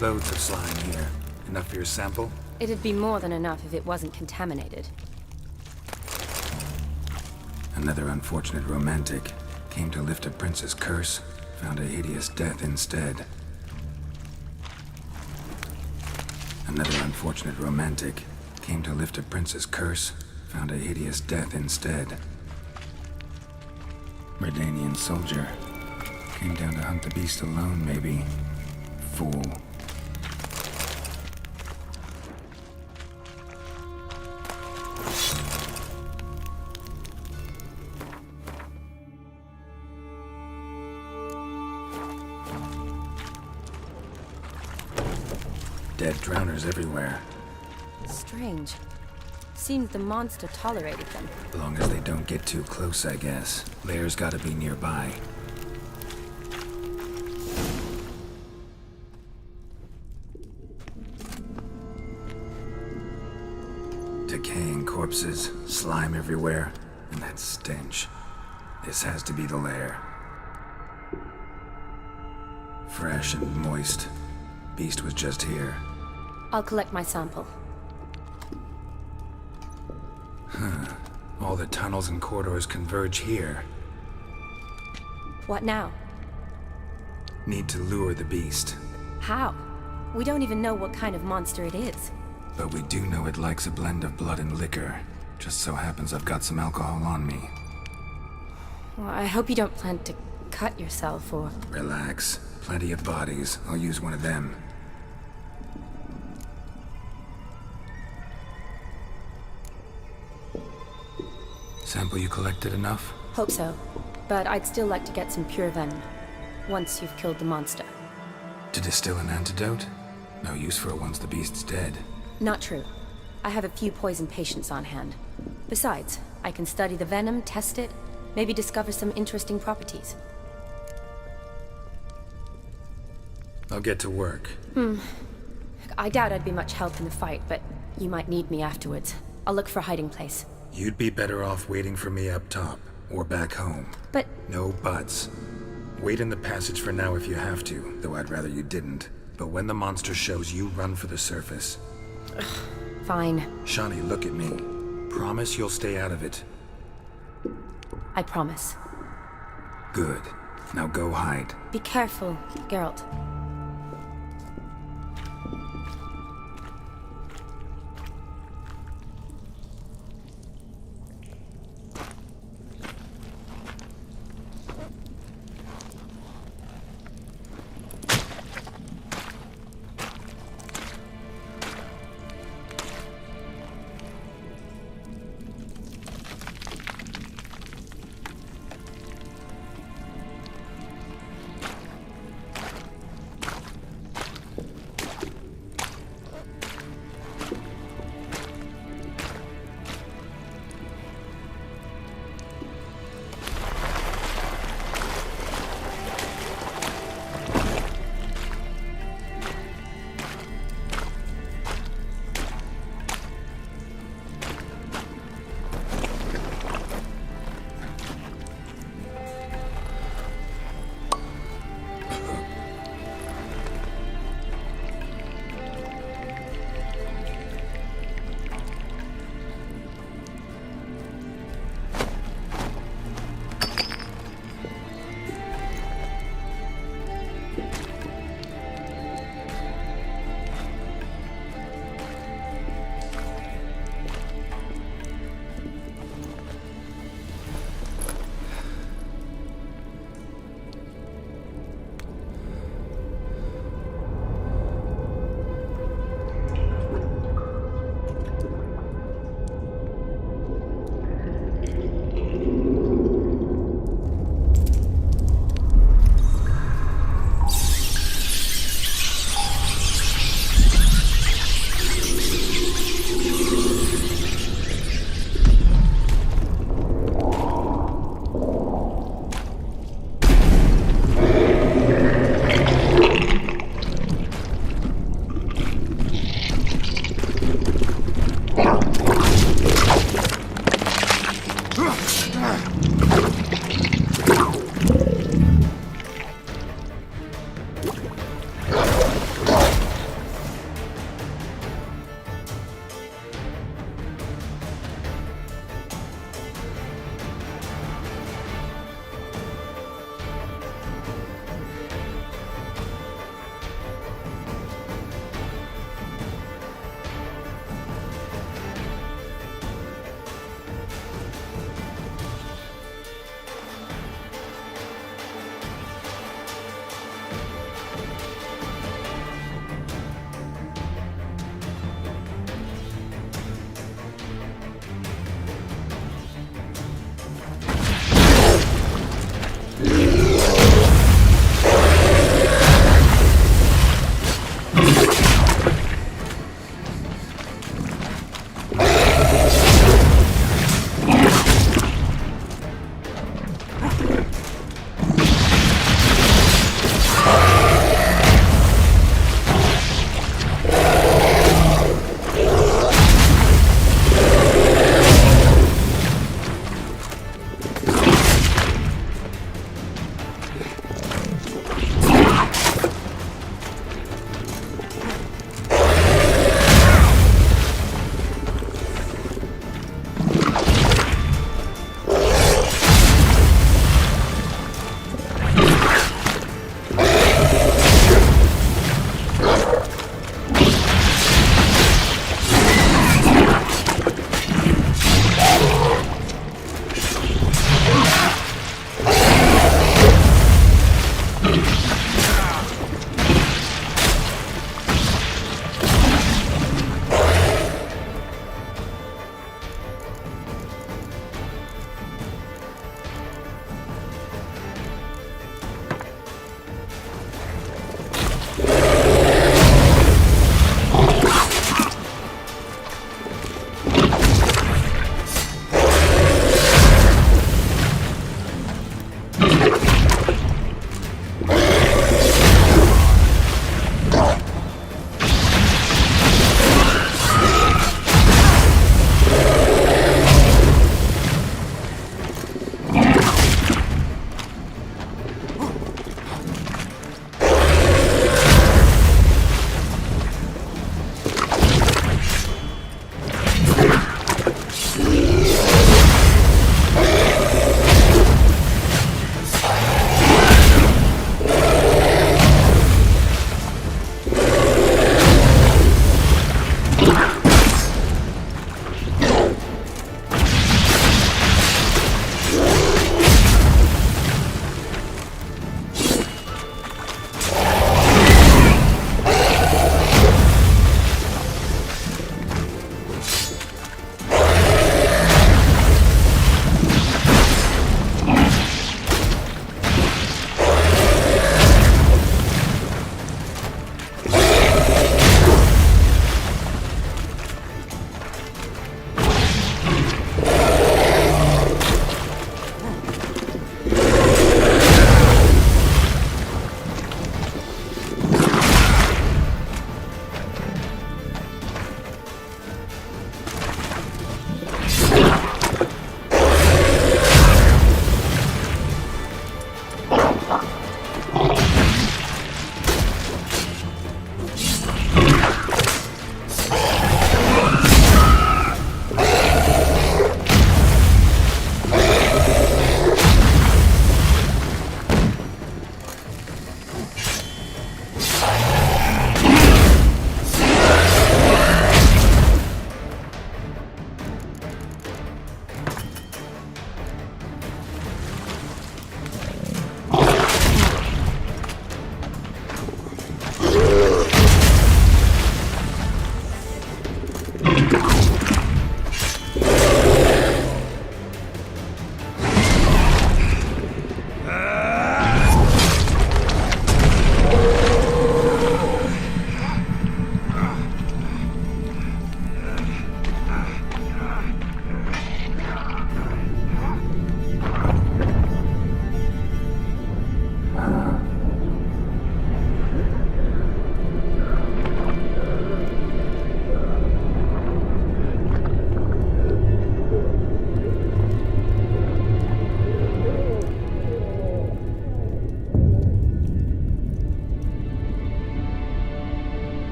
Loads of slime here. Enough for your sample? It'd be more than enough if it wasn't contaminated. Another unfortunate romantic. Came to lift a prince's curse, found a hideous death instead. Another unfortunate romantic. Came to lift a prince's curse, found a hideous death instead. Redanian soldier. Came down to hunt the beast alone, maybe. Fool. Dead drowners everywhere. Strange. Seemed the monster tolerated them. As long as they don't get too close, I guess. Lair's gotta be nearby. Decaying corpses, slime everywhere, and that stench. This has to be the lair. Fresh and moist. Beast was just here. I'll collect my sample. Huh. All the tunnels and corridors converge here. What now? Need to lure the beast. How? We don't even know what kind of monster it is. But we do know it likes a blend of blood and liquor. Just so happens I've got some alcohol on me. Well, I hope you don't plan to cut yourself or... Relax. Plenty of bodies. I'll use one of them. Sample you collected enough? Hope so. But I'd still like to get some pure venom. Once you've killed the monster. To distill an antidote? No use for it once the beast's dead. Not true. I have a few poison patients on hand. Besides, I can study the venom, test it, maybe discover some interesting properties. I'll get to work. I doubt I'd be much help in the fight, but you might need me afterwards. I'll look for a hiding place. You'd be better off waiting for me up top, or back home. But... No buts. Wait in the passage for now if you have to, though I'd rather you didn't. But when the monster shows, you run for the surface. Fine. Shani, look at me. Promise you'll stay out of it. I promise. Good. Now go hide. Be careful, Geralt.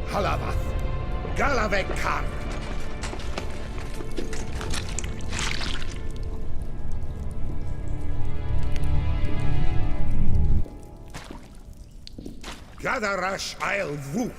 Halavath, Galavek Khan. Gadarash I'll Voot.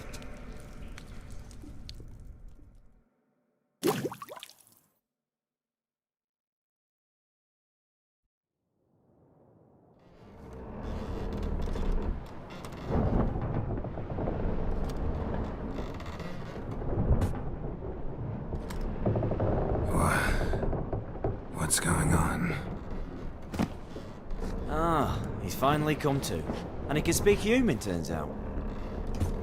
What's going on? Ah, he's finally come to. And he can speak human, turns out.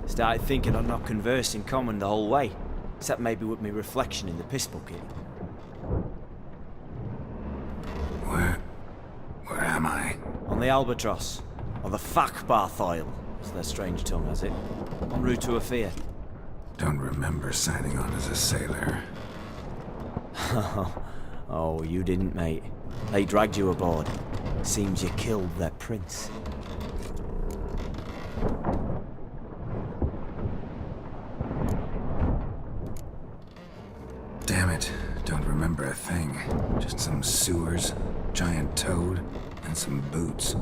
Started thinking I'd not conversed in common the whole way, except maybe with me reflection in the piss bucket. Where am I? On the Albatross, or the Fakbarth Oil, as their strange tongue has it, en route to Afir. Don't remember signing on as a sailor. Oh, you didn't, mate. They dragged you aboard. Seems you killed their prince. Damn it, don't remember a thing. Just some sewers, giant toad, and some boots.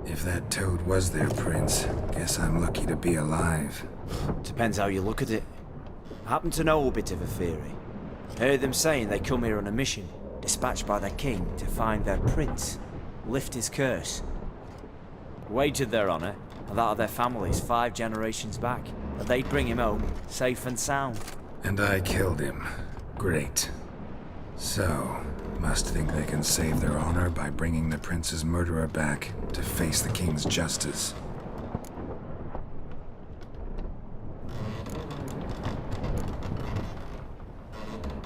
If that toad was their prince, guess I'm lucky to be alive. Depends how you look at it. I happen to know a bit of a theory. Heard them saying they come here on a mission, dispatched by their king to find their prince, lift his curse. Wagered their honour, and that of their families 5 generations back, that they'd bring him home, safe and sound. And I killed him. Great. So, must think they can save their honor by bringing the prince's murderer back to face the king's justice.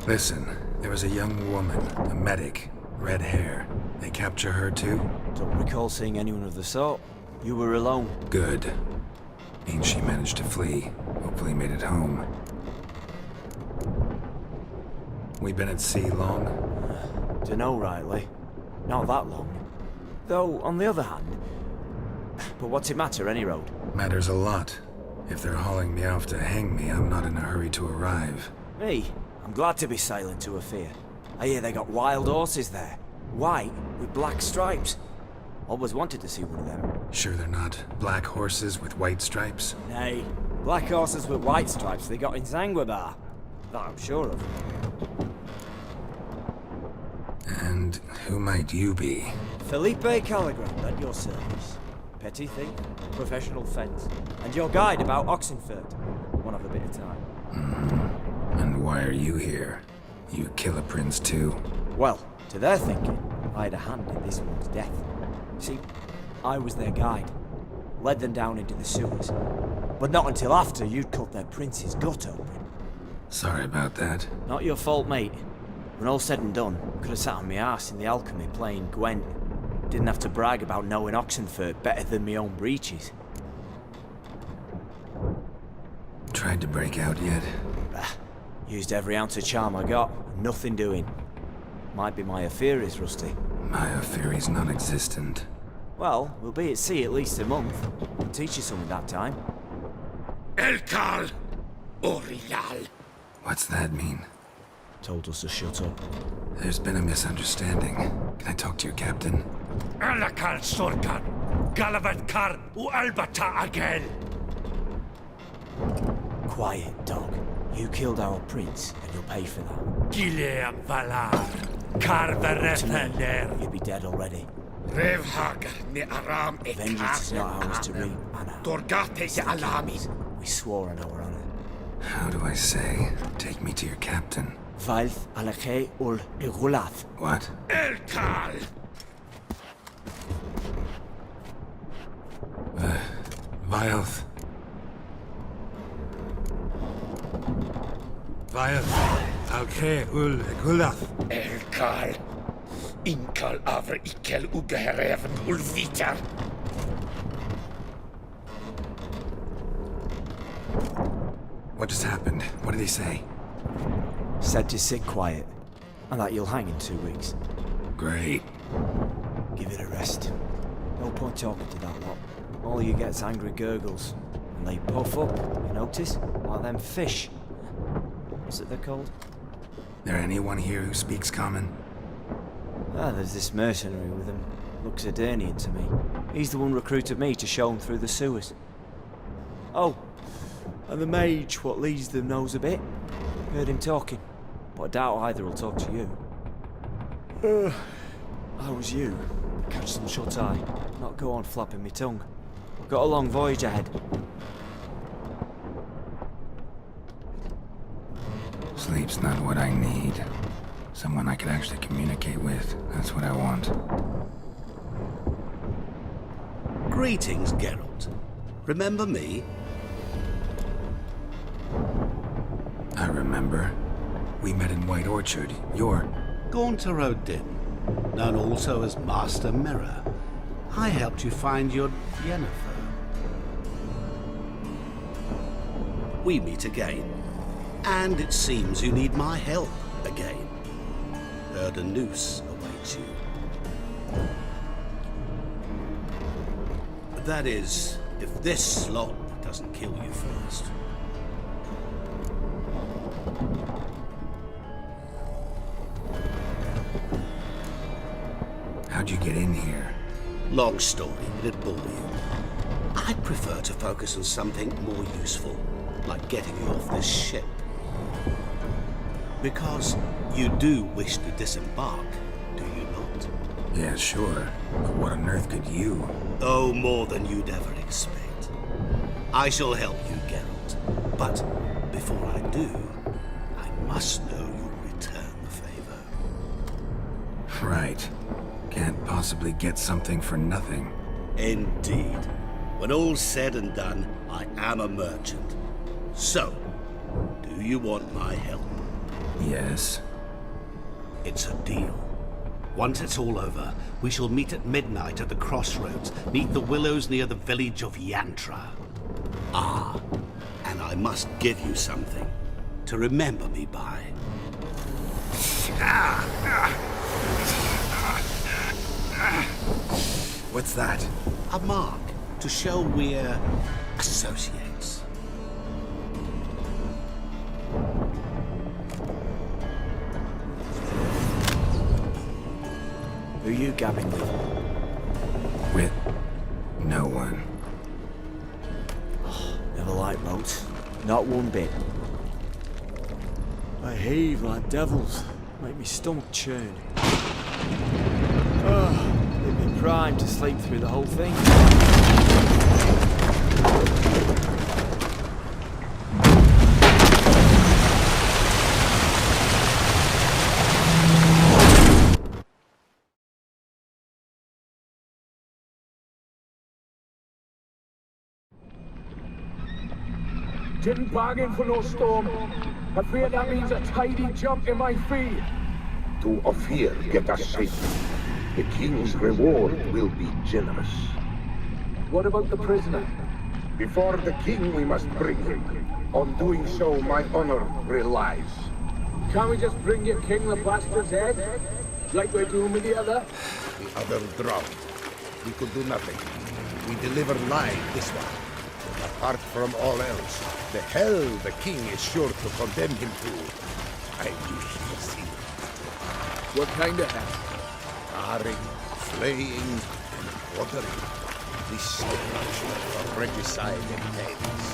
Listen, there was a young woman, a medic, red hair. They capture her too? Don't recall seeing anyone of the sort. You were alone. Good. Means she managed to flee. Hopefully made it home. We been at sea long? Dunno rightly. Not that long. Though, on the other hand... But what's it matter, any road? Matters a lot. If they're hauling me off to hang me, I'm not in a hurry to arrive. Me? I'm glad to be sailing to Afir. I hear they got wild horses there. White, with black stripes. Always wanted to see one of them. Sure they're not black horses with white stripes? Nay, black horses with white stripes they got in Zangwabar. That I'm sure of. And who might you be? Felipe Caligrand, at your service. Petty thief, professional fence, and your guide about Oxenfurt. One of a bit of time. And why are you here? You kill a prince too? Well, to their thinking, I had a hand in this one's death. See, I was their guide. Led them down into the sewers. But not until after you'd cut their prince's gut open. Sorry about that. Not your fault, mate. When all said and done, could have sat on my arse in the alchemy playing Gwent. Didn't have to brag about knowing Oxenfurt better than my own breeches. Tried to break out yet? Used every ounce of charm I got, nothing doing. Might be my Afir is rusty. My Afir is non-existent. Well, we'll be at sea at least a month. I'll teach you something that time. Elkal Orial. What's that mean? Told us to shut up. There's been a misunderstanding. Can I talk to your captain? Alakal Sorkan, Galavat Kar U Albata Agel. Quiet, dog. You killed our prince, and you'll pay for that. Gileam Valar, Karverethender. You'd be dead already. Revhagar ne Aram e Vengeance is not ours to reap, Anna. Dorgate se Alami. We swore on our honor. How do I say? Take me to your captain. Valth Alakhe ul Igulath. What? Elkal! Vilth. Vilth Alkhe ul Igulath. Elkal. Inkal Avr Ikel Ugehereven ul Vitar. What just happened? What did he say? Said to sit quiet, and that you'll hang in 2 weeks. Great. Give it a rest. No point talking to that lot. All you get's angry gurgles. And they puff up, you notice? Like them fish. What's it they're called? There anyone here who speaks common? Ah, there's this mercenary with him. Looks Aedirnian to me. He's the one recruited me to show him through the sewers. Oh, and the mage what leads them knows a bit. Heard him talking, but I doubt either will talk to you. How was you? Catch some shut-eye. Not go on flapping me tongue. Got a long voyage ahead. Sleep's not what I need. Someone I could actually communicate with. That's what I want. Greetings, Geralt. Remember me? I remember. We met in White Orchard. You're... Gaunter O'Din, known also as Master Mirror. I helped you find your Yennefer. We meet again. And it seems you need my help again. Heard a noose awaits you. That is, if this slop doesn't kill you first. How'd you get in here? Long story, it'd bore you. I'd prefer to focus on something more useful, like getting you off this ship. Because you do wish to disembark, do you not? Yeah, sure. But what on earth could you? Oh, more than you'd ever expect. I shall help you, Geralt. But before I do, I must know you'll return the favor. Right. Can't possibly get something for nothing. Indeed. When all's said and done, I am a merchant. So, do you want my help? Yes. It's a deal. Once it's all over, we shall meet at midnight at the crossroads, neath the willows near the village of Yantra. Ah, and I must give you something to remember me by. What's that? A mark to show we're associates. Who you gabbing with? With no one. Never liked boats. Not one bit. I heave like devils. Make me stomach churn. Leave me primed to sleep through the whole thing. Didn't bargain for no storm. I fear that means a tidy jump in my fee. To Ophir, get us safely. The king's reward will be generous. What about the prisoner? Before the king, we must bring him. On doing so, my honor relies. Can't we just bring your king the bastard's head? Like we're doing with the other? The other drowned. We could do nothing. We deliver live this one. Apart from all else, the hell the king is sure to condemn him to. I wish to see it. What kind of hell? Carring, flaying, and quartering. This punishment for regicide and pains.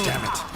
Damn it.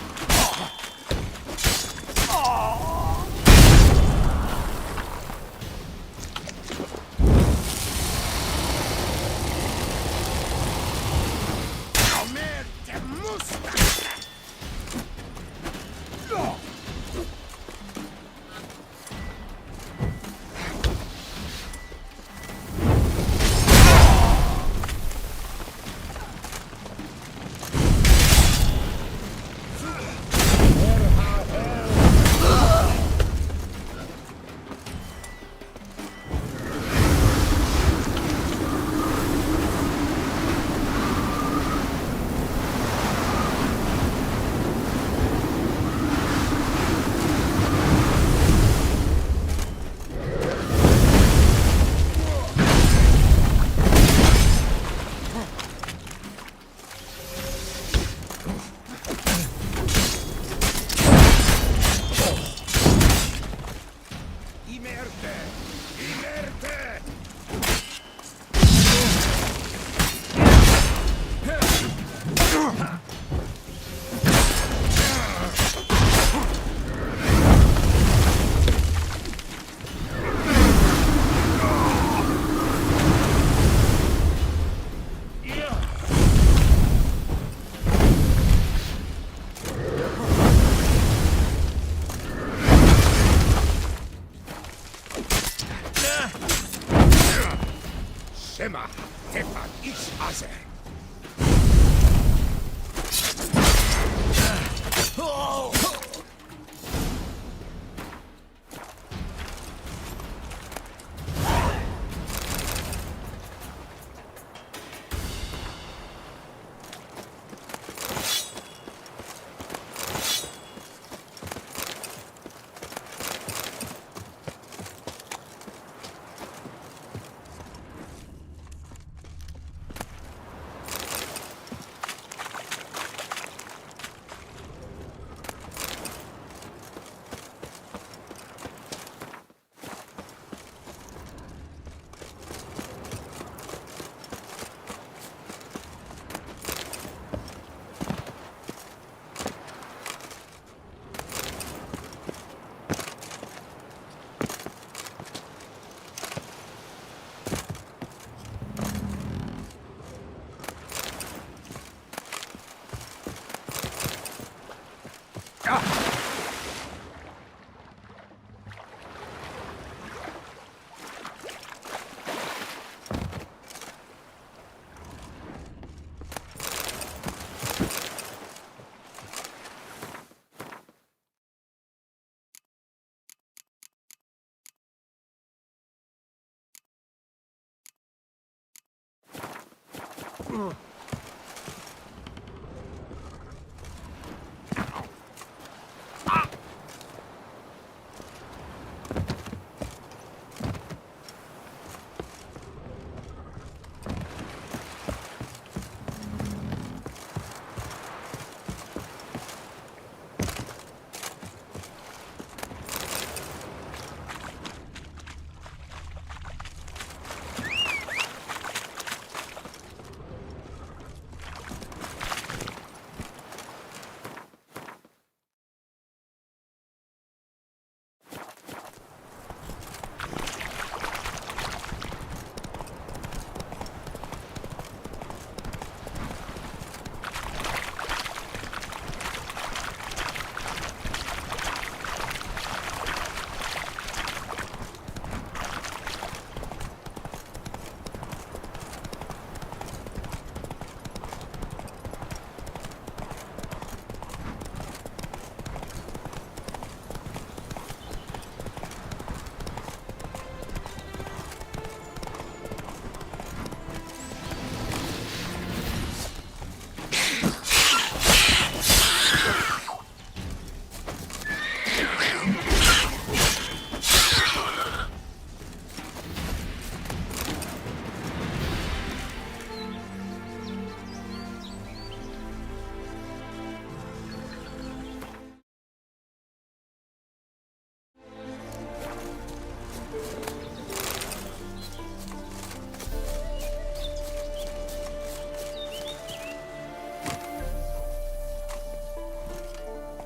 Shema, Tefan, ish aze.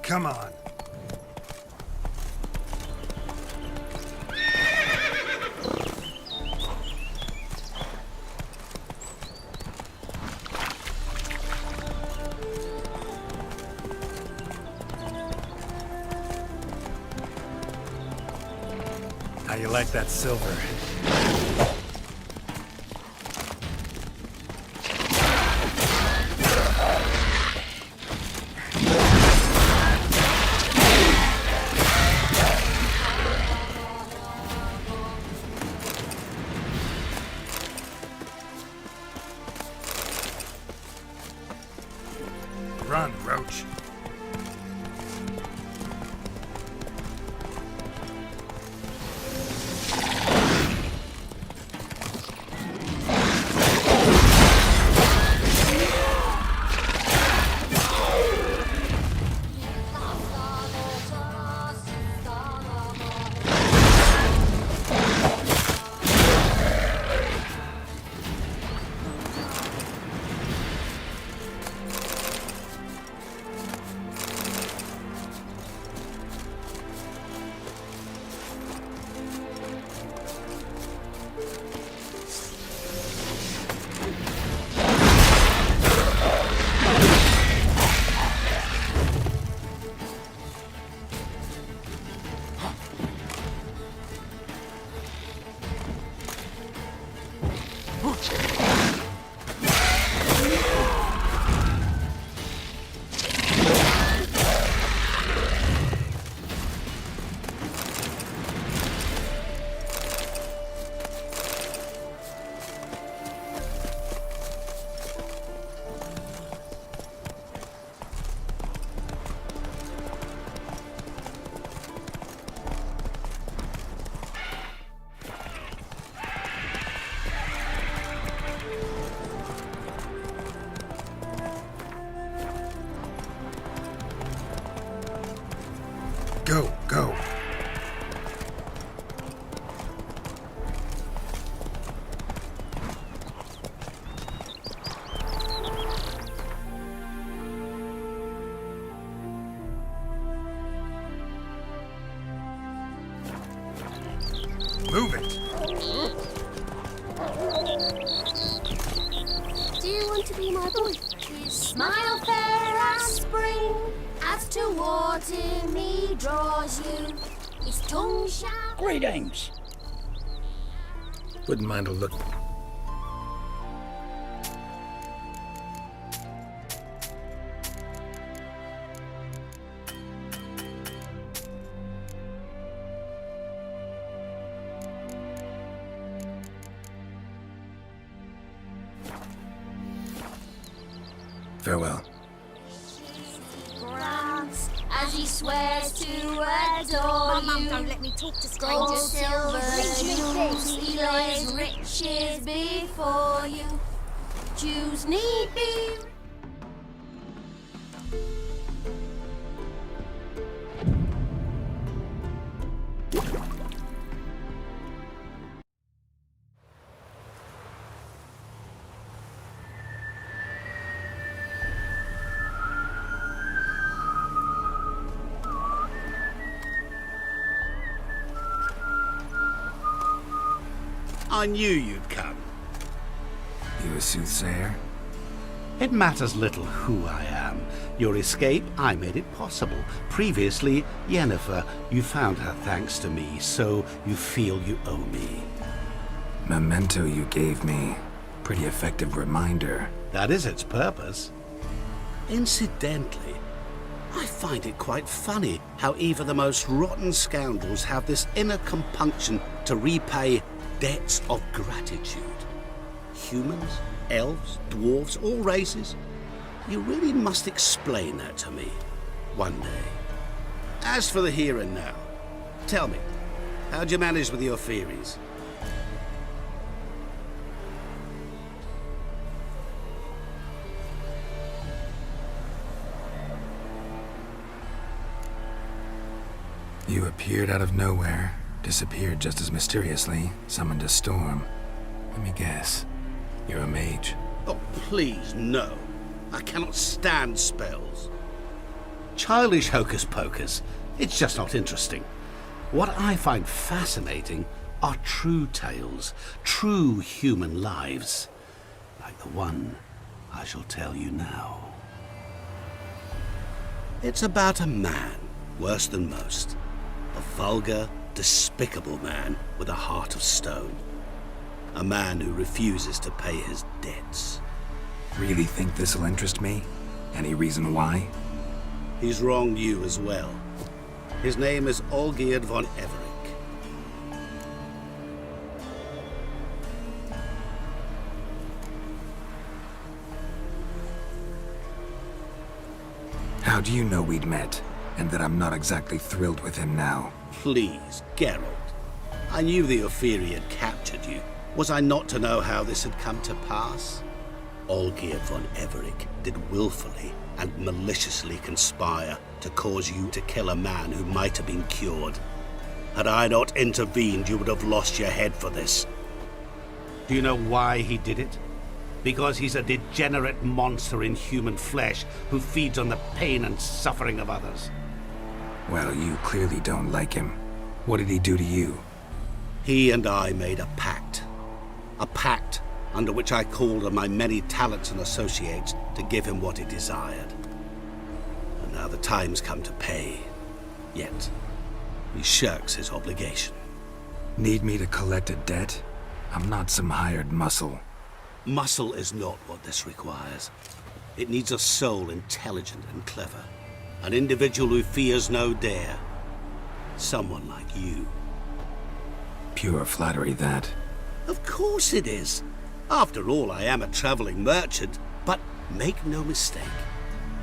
Come on. How you like that silver? Run, Roach. Go, go. Move it. Do you want to be my boy? His smile fair as spring, as towards him he draws you. His tongue shall... Greetings. Wouldn't mind a look. Farewell. Grants as he swears to adore Mum, you. don't let me talk to Gold, strangers. silver, Reach me jewels, this. he lays riches before you. Choose need be. I knew you'd come. You a soothsayer? It matters little who I am. Your escape, I made it possible. Previously, Yennefer, you found her thanks to me, so you feel you owe me. Memento you gave me. Pretty effective reminder. That is its purpose. Incidentally, I find it quite funny how even the most rotten scoundrels have this inner compunction to repay debts of gratitude. Humans, elves, dwarves, all races. You really must explain that to me one day. As for the here and now, tell me, how'd you manage with your theories? You appeared out of nowhere, disappeared just as mysteriously, summoned a storm. Let me guess. You're a mage. Oh, please, no. I cannot stand spells. Childish hocus pocus. It's just not interesting. What I find fascinating are true tales, true human lives, like the one I shall tell you now. It's about a man, worse than most. A vulgar, despicable man with a heart of stone. A man who refuses to pay his debts. Really think this'll interest me? Any reason why? He's wronged you as well. His name is Olgierd von Everec. How do you know we'd met, and that I'm not exactly thrilled with him now? Please, Geralt. I knew the Ophiri had captured you. Was I not to know how this had come to pass? Olgierd von Everec did willfully and maliciously conspire to cause you to kill a man who might have been cured. Had I not intervened, you would have lost your head for this. Do you know why he did it? Because he's a degenerate monster in human flesh who feeds on the pain and suffering of others. Well, you clearly don't like him. What did he do to you? He and I made a pact. A pact under which I called on my many talents and associates to give him what he desired. And now the time's come to pay. Yet, he shirks his obligation. Need me to collect a debt? I'm not some hired muscle. Muscle is not what this requires. It needs a soul intelligent and clever. An individual who fears no dare. Someone like you. Pure flattery, that. Of course it is. After all, I am a traveling merchant. But make no mistake,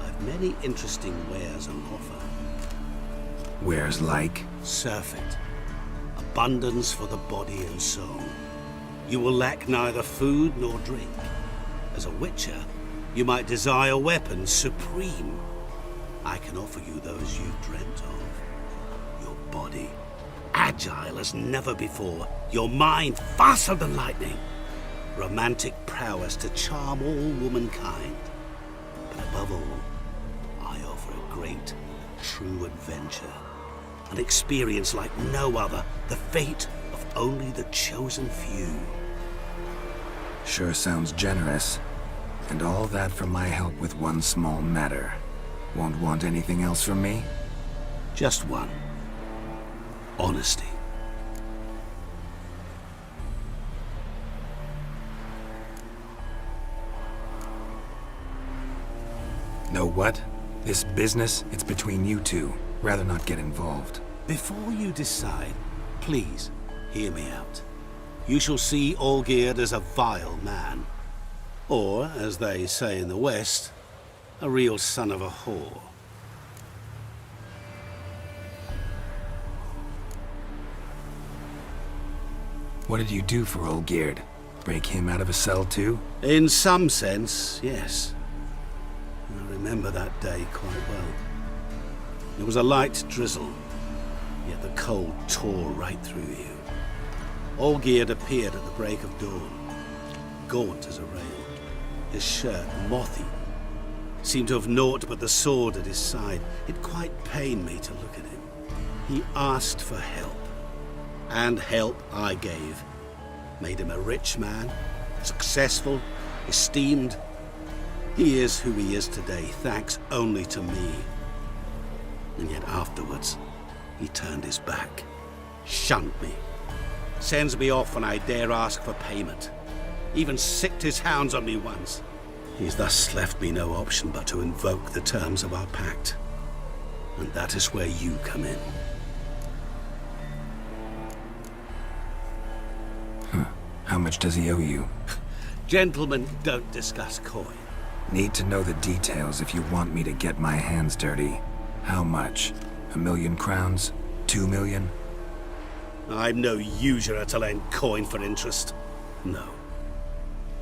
I've many interesting wares on offer. Wares like? Surfeit. Abundance for the body and soul. You will lack neither food nor drink. As a witcher, you might desire weapons supreme. I can offer you those you've dreamt of. Your body, agile as never before. Your mind, faster than lightning. Romantic prowess to charm all womankind. But above all, I offer a great, true adventure. An experience like no other. The fate of only the chosen few. Sure sounds generous. And all that for my help with one small matter. Won't want anything else from me? Just one. Honesty. Know what? This business, it's between you two. Rather not get involved. Before you decide, please hear me out. You shall see Olgierd as a vile man. Or, as they say in the West, a real son of a whore. What did you do for Olgierd? Break him out of a cell too? In some sense, yes. I remember that day quite well. It was a light drizzle, yet the cold tore right through you. Olgierd appeared at the break of dawn, gaunt as a rail, his shirt moth-eaten. Seemed to have naught but the sword at his side. It quite pained me to look at him. He asked for help, and help I gave. Made him a rich man, successful, esteemed. He is who he is today, thanks only to me. And yet afterwards, he turned his back, shunned me, sends me off when I dare ask for payment, even sicked his hounds on me once. He's thus left me no option but to invoke the terms of our pact. And that is where you come in. How much does he owe you? Gentlemen don't discuss coin. Need to know the details if you want me to get my hands dirty. How much? 1,000,000 crowns? 2 million? I'm no usurer to lend coin for interest. No.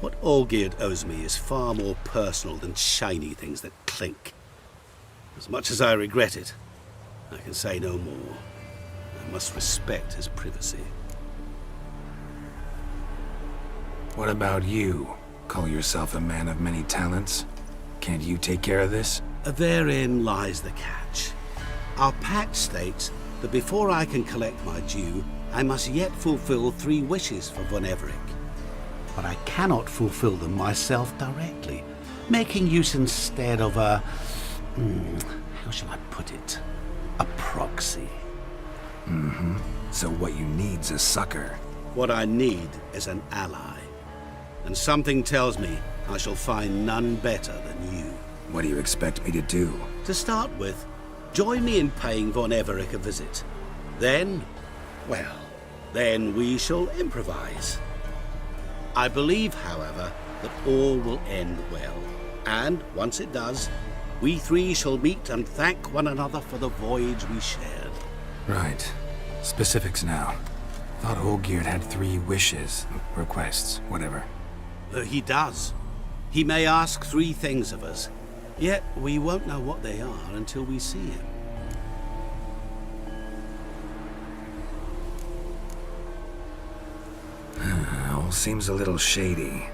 What Olgierd owes me is far more personal than shiny things that clink. As much as I regret it, I can say no more. I must respect his privacy. What about you? Call yourself a man of many talents? Can't you take care of this? Therein lies the catch. Our pact states that before I can collect my due, I must yet fulfill 3 wishes for Von Everec. But I cannot fulfill them myself directly, making use instead of a... how shall I put it? A proxy. Mm-hmm. So what you need's a sucker. What I need is an ally. And something tells me I shall find none better than you. What do you expect me to do? To start with, join me in paying Von Everec a visit. Then, well, then we shall improvise. I believe, however, that all will end well. And once it does, we 3 shall meet and thank one another for the voyage we shared. Right. Specifics now. Thought Olgierd had 3 wishes, requests, whatever. He does. He may ask 3 things of us, yet we won't know what they are until we see him. All seems a little shady.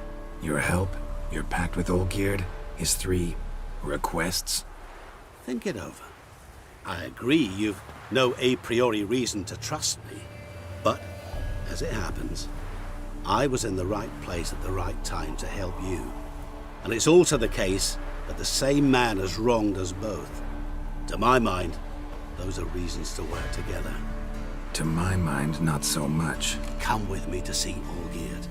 Your help, your pact with Olgierd, his 3 requests. Think it over. I agree you've no a priori reason to trust me, but as it happens, I was in the right place at the right time to help you. And it's also the case that the same man has wronged us both. To my mind, those are reasons to work together. To my mind, not so much. Come with me to see Olgierd.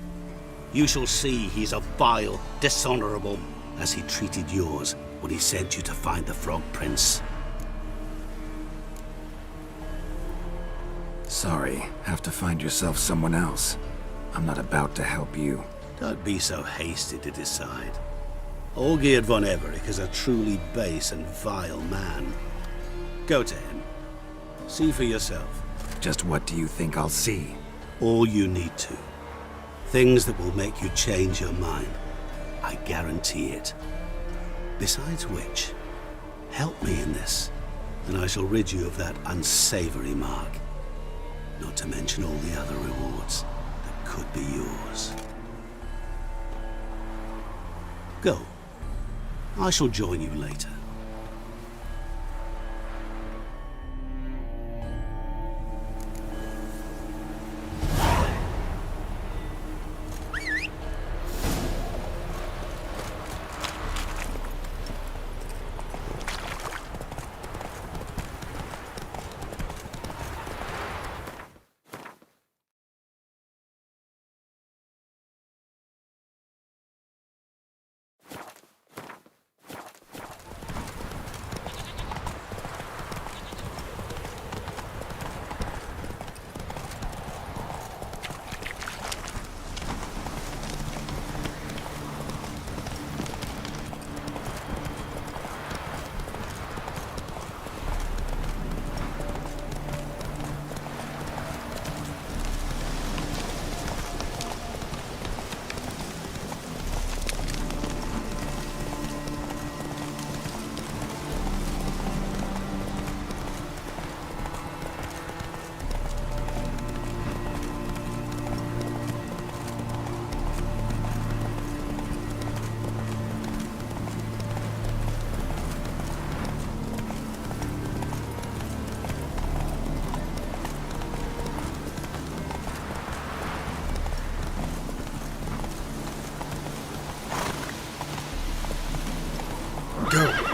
You shall see he's a vile, dishonorable, as he treated yours when he sent you to find the Frog Prince. Sorry, have to find yourself someone else. I'm not about to help you. Don't be so hasty to decide. Olgierd von Everec is a truly base and vile man. Go to him. See for yourself. Just what do you think I'll see? All you need to. Things that will make you change your mind. I guarantee it. Besides which, help me in this, and I shall rid you of that unsavory mark. Not to mention all the other rewards that could be yours. Go. I shall join you later.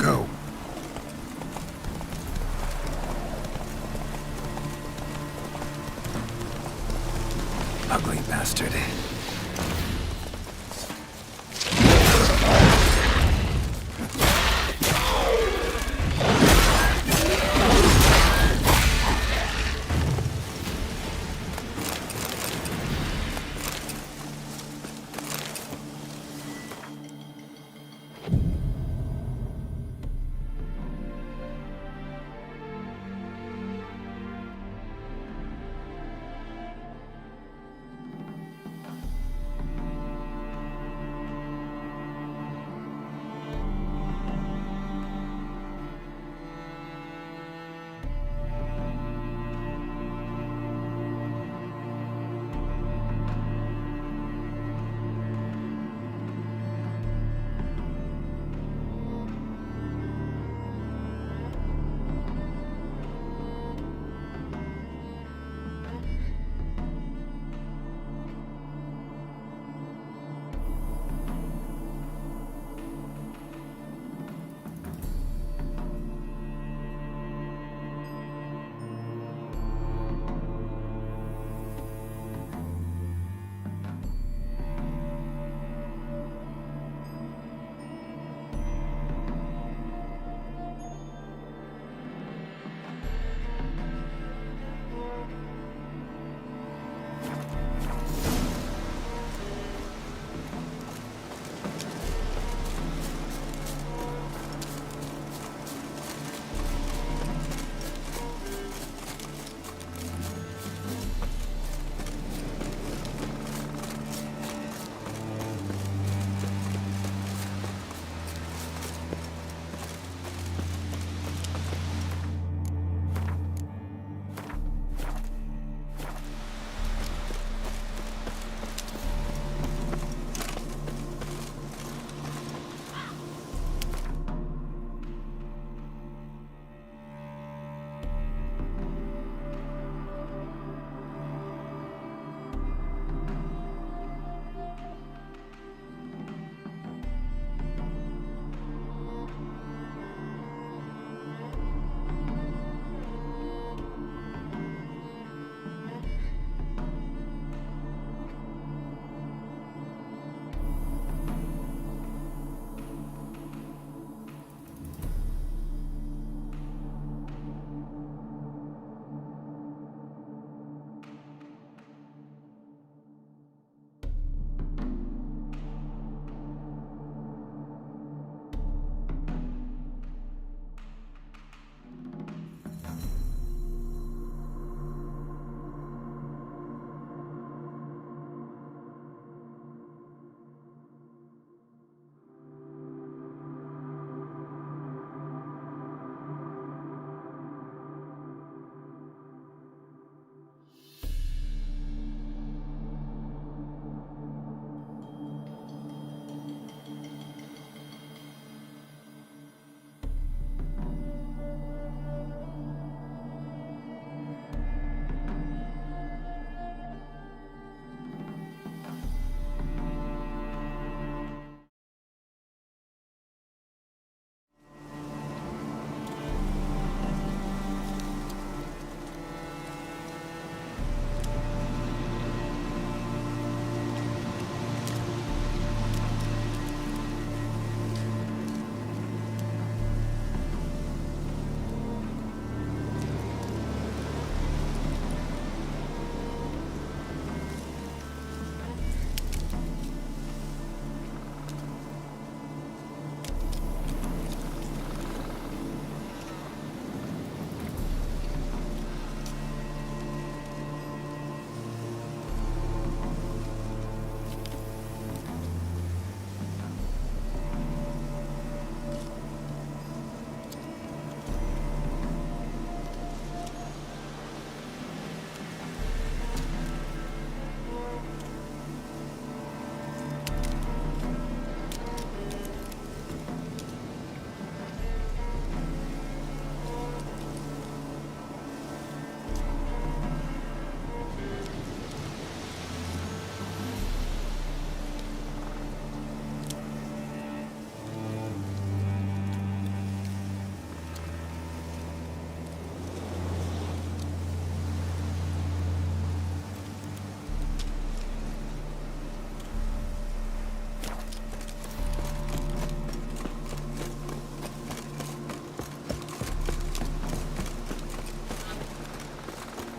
Go. Ugly bastard.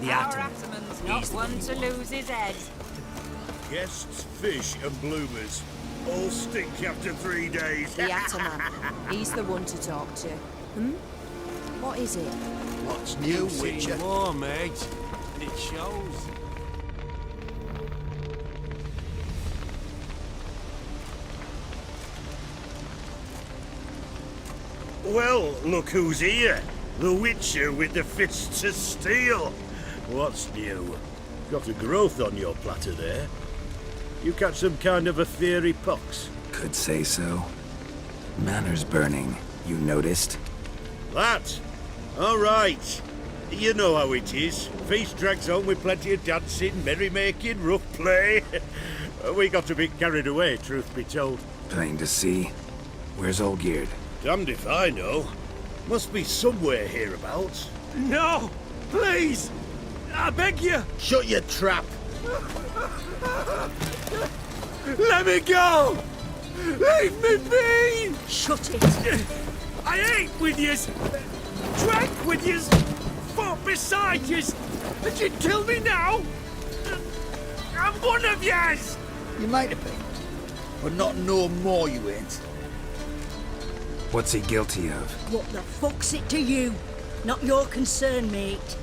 The Our Ataman. Ataman's not one to lose his head. Guests, fish, and bloomers all stink after 3 days. The Ataman. He's the one to talk to. What is it? What's new, Witcher? More, mate. And it shows. Well, look who's here. The Witcher with the fists of steel. What's new? Got a growth on your platter there. You catch some kind of a fiery pox? Could say so. Manners burning, you noticed? That? All right. You know how it is. Feast drags on with plenty of dancing, merrymaking, rough play. We got a bit carried away, truth be told. Plain to see. Where's Olgierd? Damned if I know. Must be somewhere hereabouts. No! Please! I beg you! Shut your trap! Let me go! Leave me be! Shut it! I ate with yous! Drank with yous! Fought beside yous! And you'd kill me now? I'm one of yous! You might have been, but not no more you ain't. What's he guilty of? What the fuck's it to you? Not your concern, mate.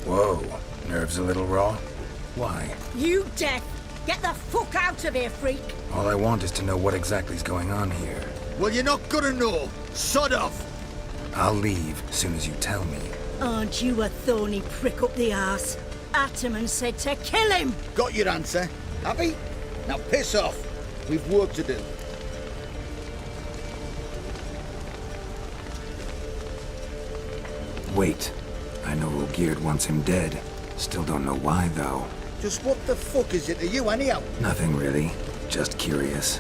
Whoa, nerves a little raw? Why? You deaf! Get the fuck out of here, freak! All I want is to know what exactly is going on here. Well, you're not gonna know. Sod off! I'll leave as soon as you tell me. Aren't you a thorny prick up the arse? Ataman said to kill him! Got your answer. Happy? Now piss off. We've work to do. Wait. I know Olgierd wants him dead. Still don't know why, though. Just what the fuck is it to you, anyhow? Nothing really. Just curious.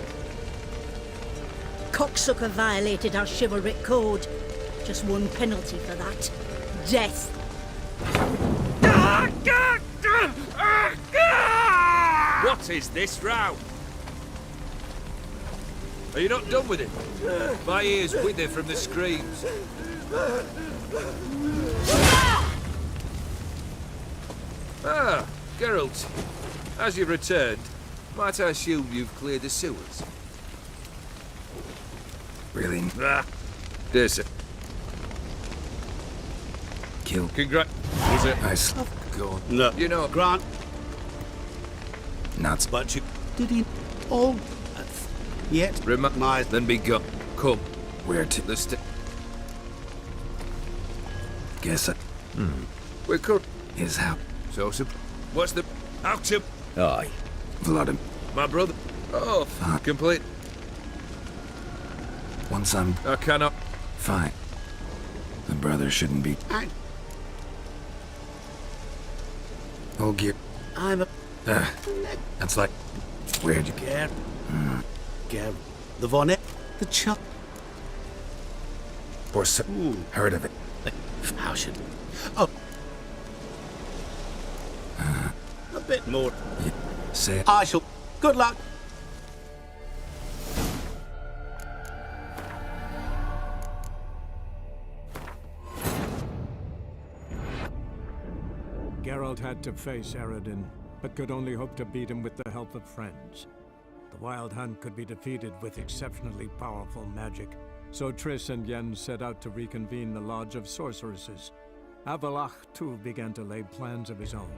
Cocksucker violated our chivalric code. Just one penalty for that. Death. What is this row? Are you not done with it? My ears wither from the screams. Ah, Geralt. As you've returned, might I assume you've cleared the sewers? Really? Ah, dear sir. Killed. Was it? Nice. Go on. No. You know, Grant. Nuts. But you... Did he... all... yet? My... Then be gone. Come. Where to? The Guess I... We're cooked. Is how... So, what's the... Out to... Aye. Vladimir. My brother. Oh, complete. Once I'm... I cannot... Fine. The brother shouldn't be... Olgierd. I'm a... That's like... Where'd you... Ger... The Vonnet... The Chuck... Or so... Heard of it. How should... Oh... a bit more... Say... I shall... Good luck. Geralt had to face Eredin, but could only hope to beat him with the help of friends. The Wild Hunt could be defeated with exceptionally powerful magic, so Triss and Yen set out to reconvene the Lodge of Sorceresses. Avallac'h, too, began to lay plans of his own.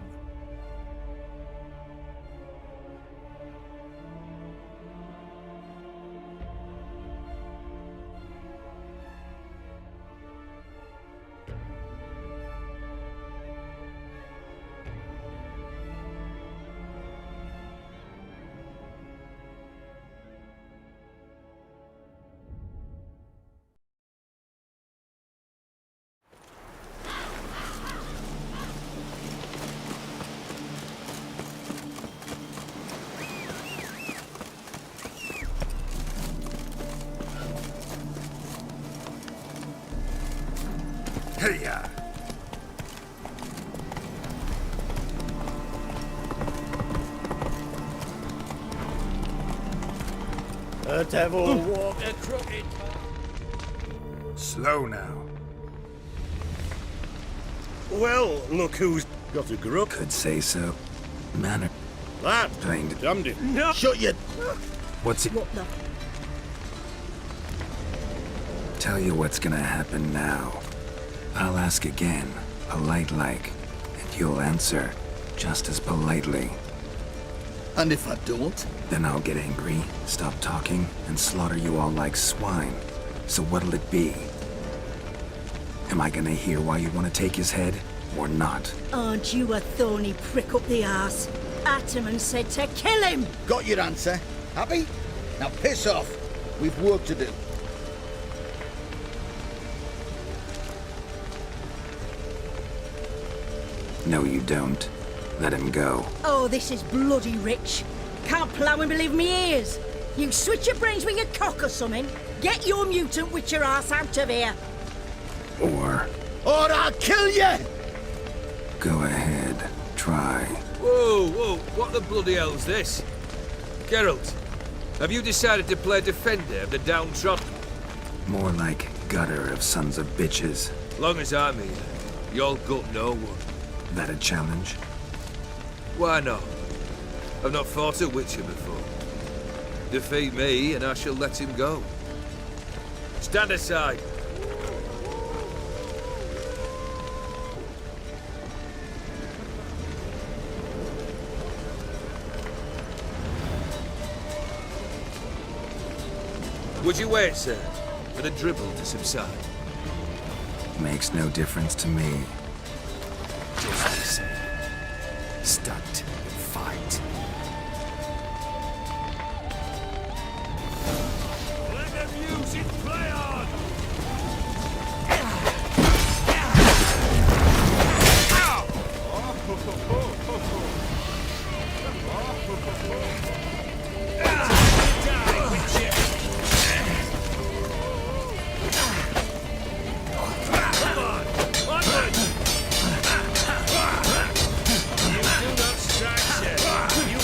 Hey-ya! The devil walk a crooked path. Slow now. Well, look who's got a grub. Could say so. Manner. Lad, Plain to... damned it. No! Shut your... What's it? What the... Tell you what's gonna happen now. I'll ask again, polite-like, and you'll answer just as politely. And if I don't? Then I'll get angry, stop talking, and slaughter you all like swine. So what'll it be? Am I gonna hear why you want to take his head, or not? Aren't you a thorny prick up the arse? Ataman said to kill him! Got your answer. Happy? Now piss off. We've work to do. No, you don't. Let him go. Oh, this is bloody rich. Can't plough and believe me ears. You switch your brains with your cock or something. Get your mutant witcher ass out of here. Or I'll kill you! go ahead, try. Whoa, whoa, what the bloody hell's this? Geralt, have you decided to play defender of the downtrodden? More like gutter of sons of bitches. Long as I'm here, you'll gut no one. That a challenge? Why not? I've not fought a Witcher before. Defeat me and I shall let him go. Stand aside. Would you wait, sir, for the dribble to subside? Makes no difference to me. Just the same. Stunt and fight. Let the music play on! You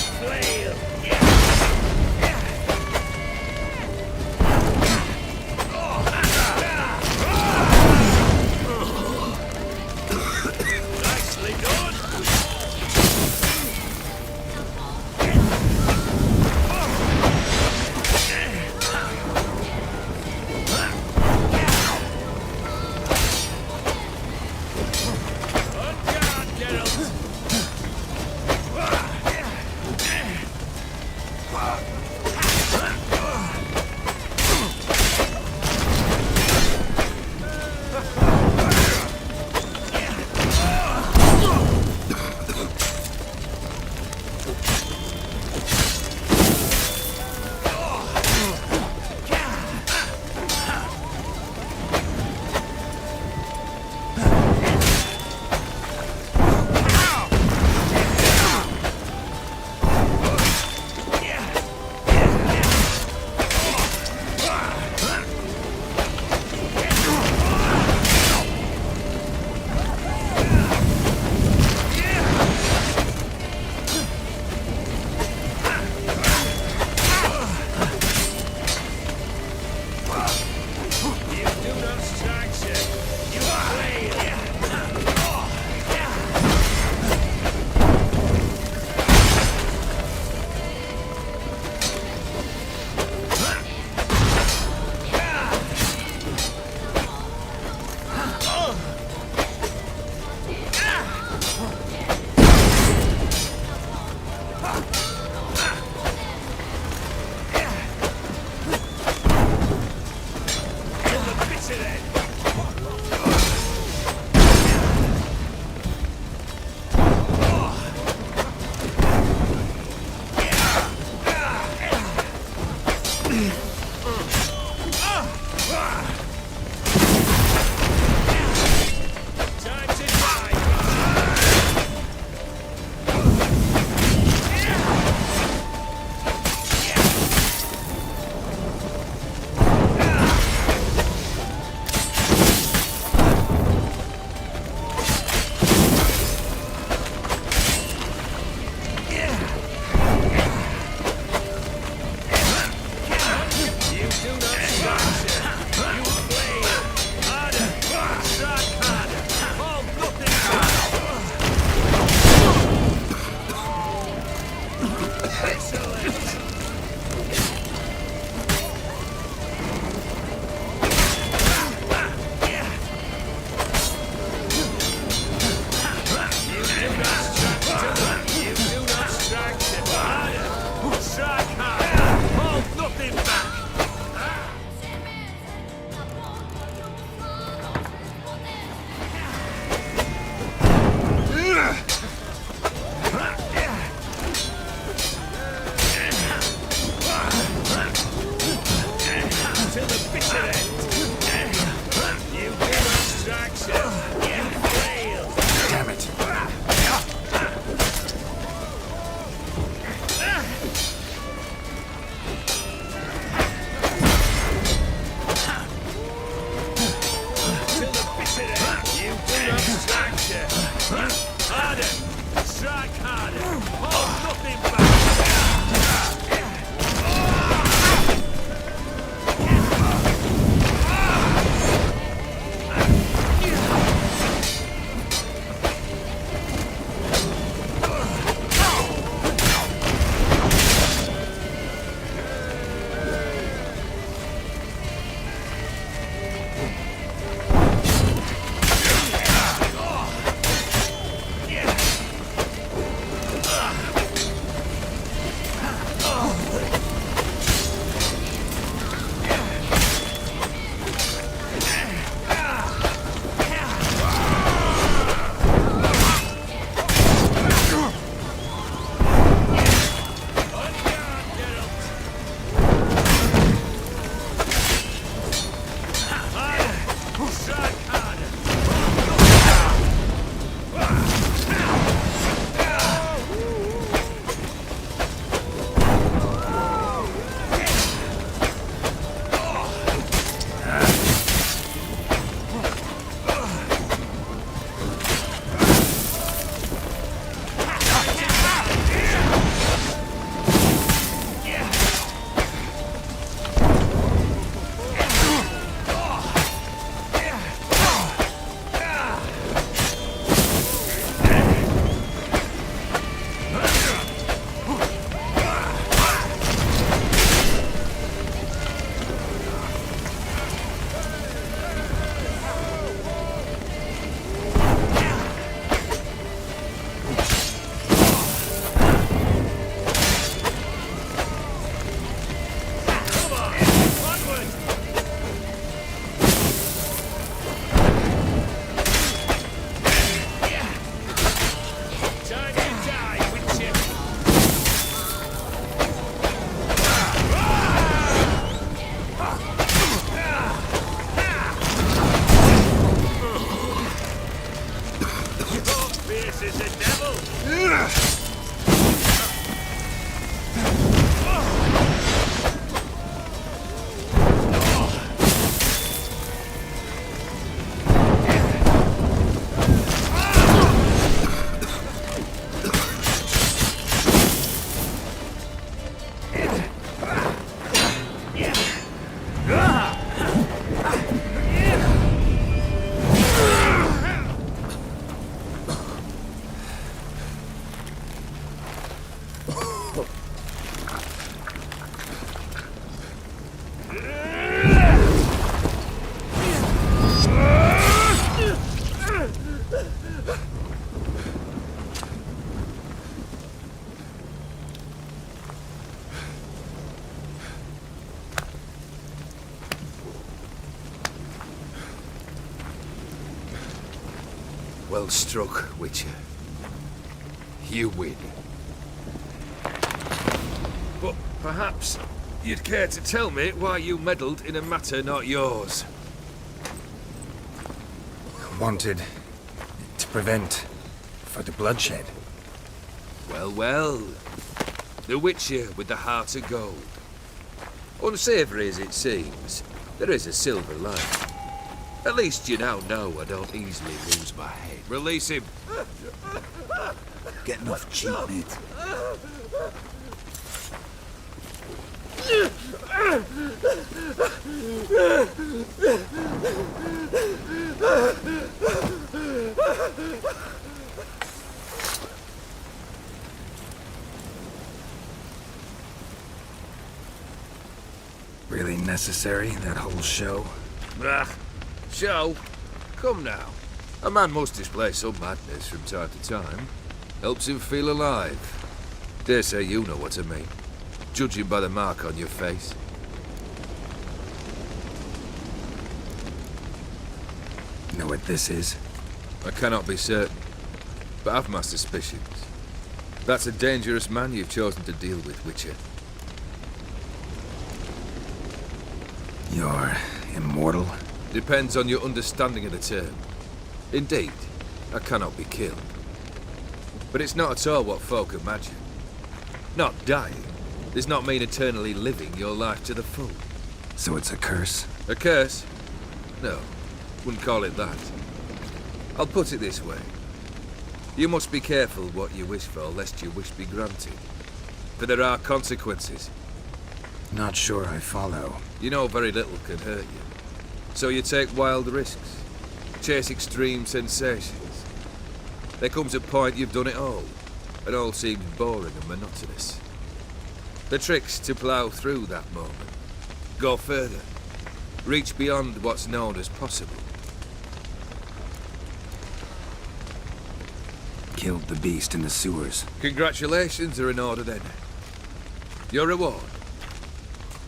strike harder! Hold nothing back! Well struck, Witcher. You win. But perhaps you'd care to tell me why you meddled in a matter not yours. Wanted to prevent further bloodshed. Well, well. The Witcher with the heart of gold. Unsavoury as it seems, there is a silver lining. At least you now know I don't easily lose my head. Release him. Getting off cheap, mate. Really necessary, that whole show? Ah, show? Come now. A man must display some madness from time to time. Helps him feel alive. Dare say you know what I mean. Judging by the mark on your face. Know what this is? I cannot be certain, but I've my suspicions. That's a dangerous man you've chosen to deal with, Witcher. You're immortal? Depends on your understanding of the term. Indeed, I cannot be killed. But it's not at all what folk imagine. Not dying does not mean eternally living your life to the full. So it's a curse? A curse? No, wouldn't call it that. I'll put it this way. You must be careful what you wish for, lest your wish be granted. For there are consequences. Not sure I follow. You know very little can hurt you. So you take wild risks. Chase extreme sensations. There comes a point you've done it all. It all seems boring and monotonous. The trick's to plough through that moment. Go further. Reach beyond what's known as possible. Killed the beast in the sewers. Congratulations are in order then. Your reward.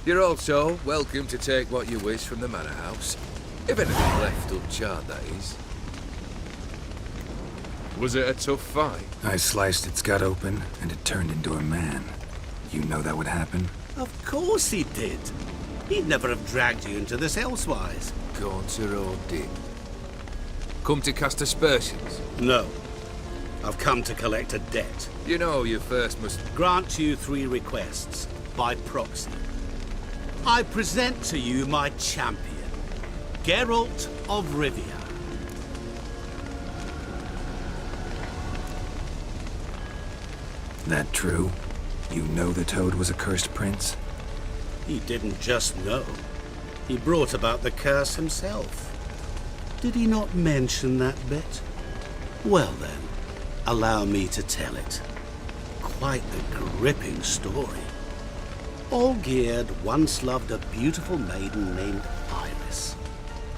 You're also welcome to take what you wish from the manor house. If anything left uncharred, that is. Was it a tough fight? I sliced its gut open, and it turned into a man. You know that would happen? Of course he did. He'd never have dragged you into this elsewise. Gaunter Odin. Come to cast aspersions? No. I've come to collect a debt. You know you first must... Grant you 3 requests, by proxy. I present to you my champion, Geralt of Rivia. That true? You know the Toad was a cursed prince? He didn't just know. He brought about the curse himself. Did he not mention that bit? Well then, allow me to tell it. Quite the gripping story. Olgierd once loved a beautiful maiden named Iris.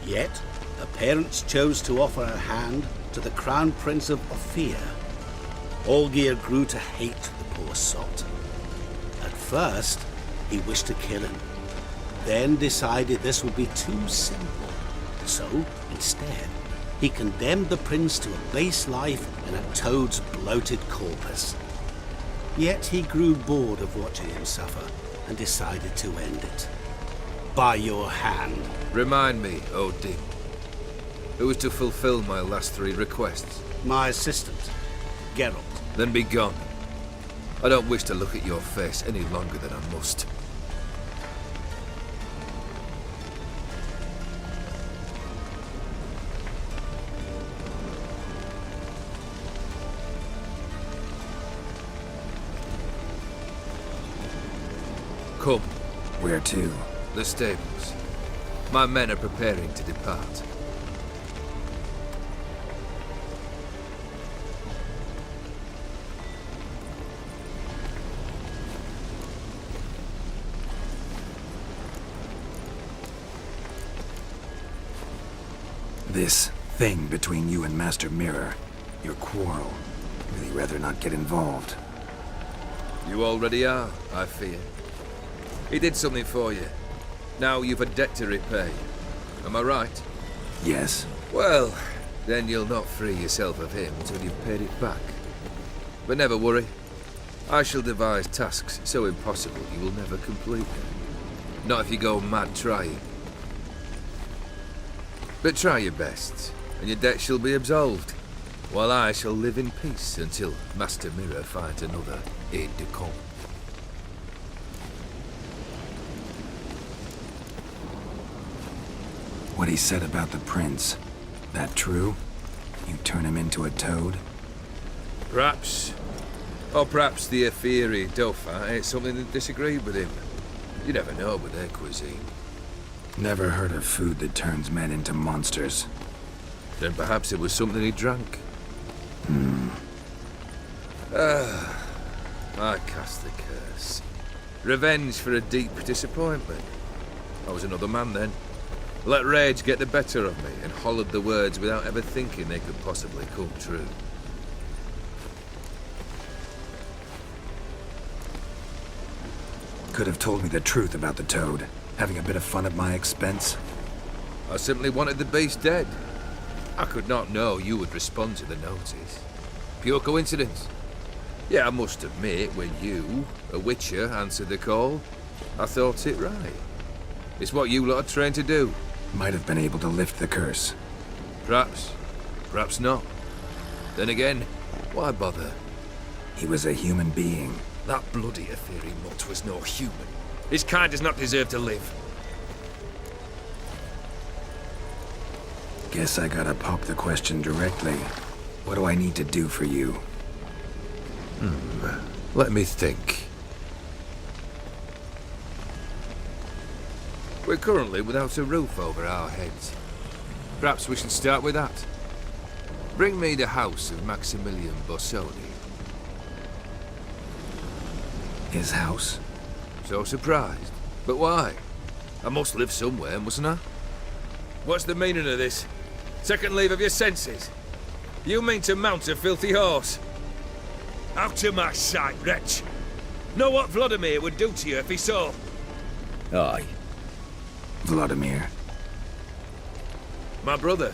Yet, her parents chose to offer her hand to the Crown Prince of Ophir. Olgierd grew to hate the poor sot. At first, he wished to kill him, then decided this would be too simple. So, instead, he condemned the prince to a base life in a toad's bloated corpus. Yet he grew bored of watching him suffer and decided to end it. By your hand. Remind me, Odin. Who is to fulfill my last 3 requests? My assistant, Geralt. Then be gone. I don't wish to look at your face any longer than I must. Come. Where to? The stables. My men are preparing to depart. This thing between you and Master Mirror, your quarrel, really rather not get involved. You already are, I fear. He did something for you. Now you've a debt to repay. Am I right? Yes. Well, then you'll not free yourself of him until you've paid it back. But never worry. I shall devise tasks so impossible you will never complete them. Not if you go mad trying. But try your best, and your debt shall be absolved, while I shall live in peace until Master Mirror finds another aide-de-camp. What he said about the prince, that true? You turn him into a toad? Perhaps. Or perhaps the Ophiri Dauphin ate something that disagreed with him. You never know with their cuisine. Never heard of food that turns men into monsters. Then perhaps it was something he drank. I cast the curse. Revenge for a deep disappointment. I was another man then. Let rage get the better of me and hollered the words without ever thinking they could possibly come true. Could have told me the truth about the toad, having a bit of fun at my expense. I simply wanted the beast dead. I could not know you would respond to the notice. Pure coincidence. Yeah, I must admit, when you, a witcher, answered the call, I thought it right. It's what you lot are trained to do. Might have been able to lift the curse. Perhaps. Perhaps not. Then again, why bother? He was a human being. That bloody Ophiri mutt was no human. His kind does not deserve to live. Guess I gotta pop the question directly. What do I need to do for you? Let me think. We're currently without a roof over our heads. Perhaps we should start with that. Bring me the house of Maximilian Borsodi. His house? So surprised. But why? I must live somewhere, mustn't I? What's the meaning of this? Second leave of your senses? You mean to mount a filthy horse? Out of my sight, wretch! Know what Vladimir would do to you if he saw? Aye. Vladimir. My brother.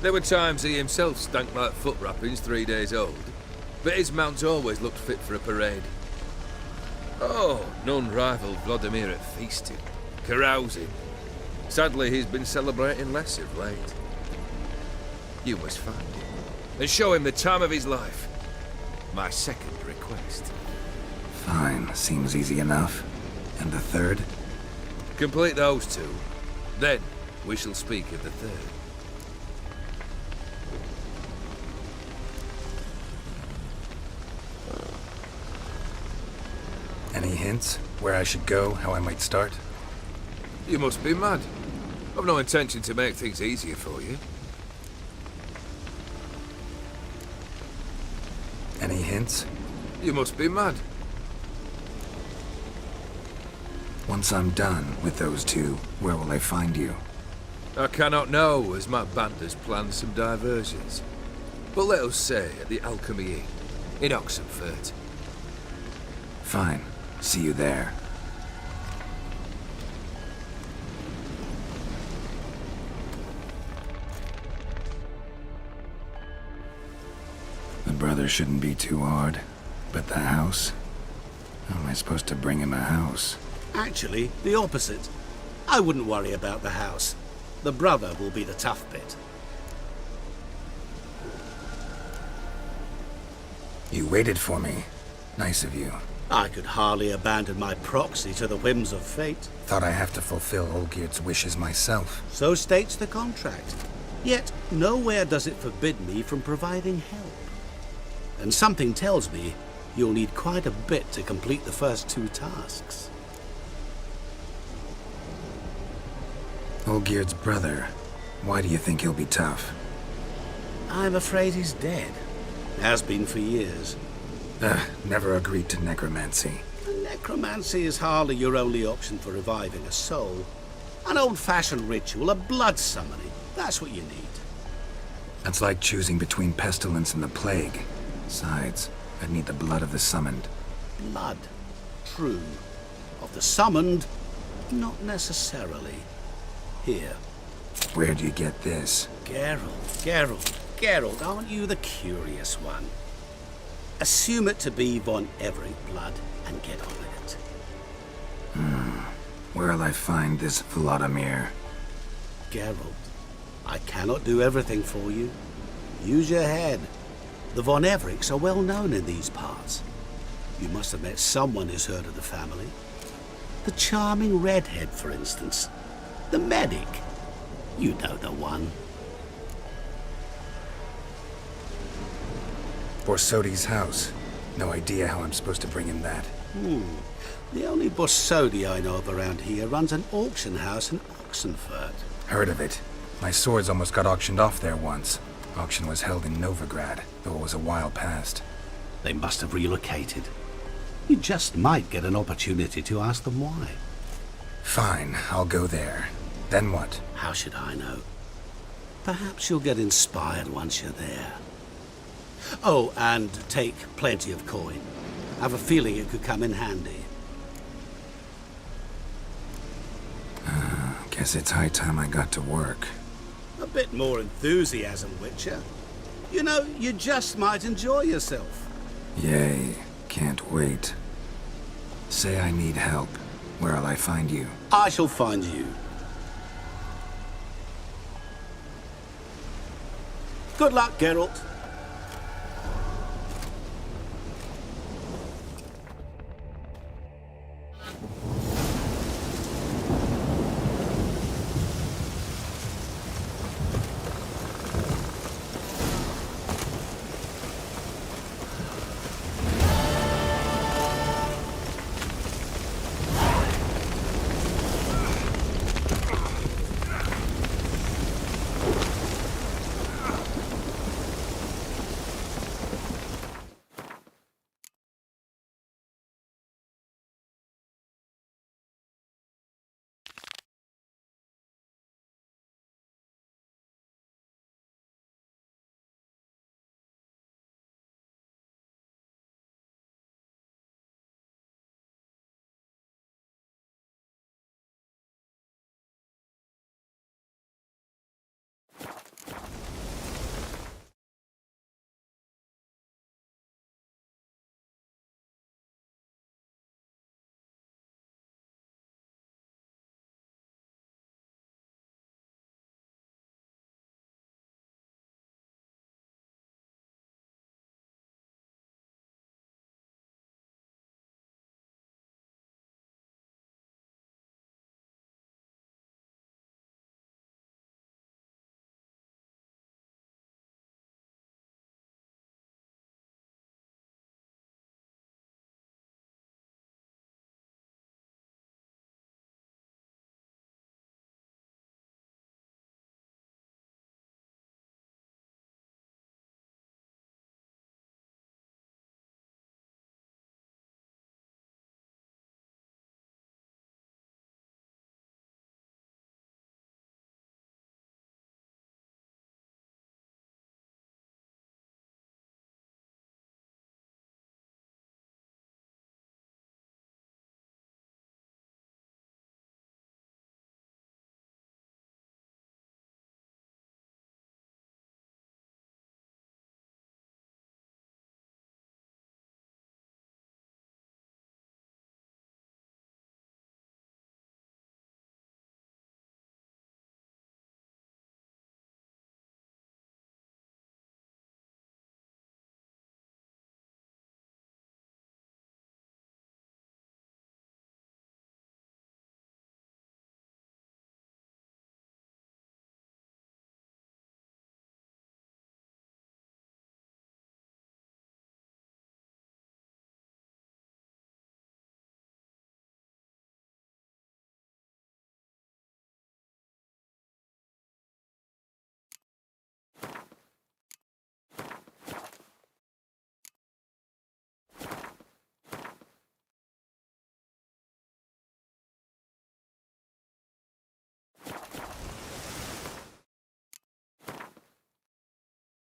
There were times he himself stank like foot wrappings 3 days old, but his mount always looked fit for a parade. Oh, none rivaled Vladimir at feasting, carousing. Sadly, he's been celebrating less of late. You must find him, and show him the time of his life. My second request. Fine, seems easy enough. And the third? Complete those two, then we shall speak of the third. Any hints? Where I should go? How I might start? You must be mad. I've no intention to make things easier for you. Any hints? You must be mad. Once I'm done with those two, where will I find you? I cannot know, as my band has planned some diversions. But let us say at the Alchemy Inn, in Oxenfurt. Fine. See you there. The brother shouldn't be too hard. But the house? How am I supposed to bring him a house? Actually, the opposite. I wouldn't worry about the house. The brother will be the tough bit. You waited for me. Nice of you. I could hardly abandon my proxy to the whims of fate. Thought I have to fulfill Olgierd's wishes myself. So states the contract. Yet, nowhere does it forbid me from providing help. And something tells me you'll need quite a bit to complete the first two tasks. Olgierd's brother. Why do you think he'll be tough? I'm afraid he's dead. Has been for years. Never agreed to necromancy. Necromancy is hardly your only option for reviving a soul. An old-fashioned ritual, a blood summoning. That's what you need. That's like choosing between pestilence and the plague. Besides, I'd need the blood of the summoned. Blood. True. Of the summoned, not necessarily. Here. Where do you get this? Geralt, aren't you the curious one? Assume it to be von Everett blood and get on with it. Where'll I find this Vladimir? Geralt, I cannot do everything for you. Use your head. The von Evericks are well known in these parts. You must have met someone who's heard of the family. The charming redhead, for instance. The medic. You know the one. Borsodi's house. No idea how I'm supposed to bring him that. The only Borsodi I know of around here runs an auction house in Oxenfurt. Heard of it. My swords almost got auctioned off there once. Auction was held in Novigrad, though it was a while past. They must have relocated. You just might get an opportunity to ask them why. Fine, I'll go there. Then what? How should I know? Perhaps you'll get inspired once you're there. Oh, and take plenty of coin. I have a feeling it could come in handy. Guess it's high time I got to work. A bit more enthusiasm, Witcher. You know, you just might enjoy yourself. Yay, can't wait. Say I need help. Where'll I find you? I shall find you. Good luck, Geralt.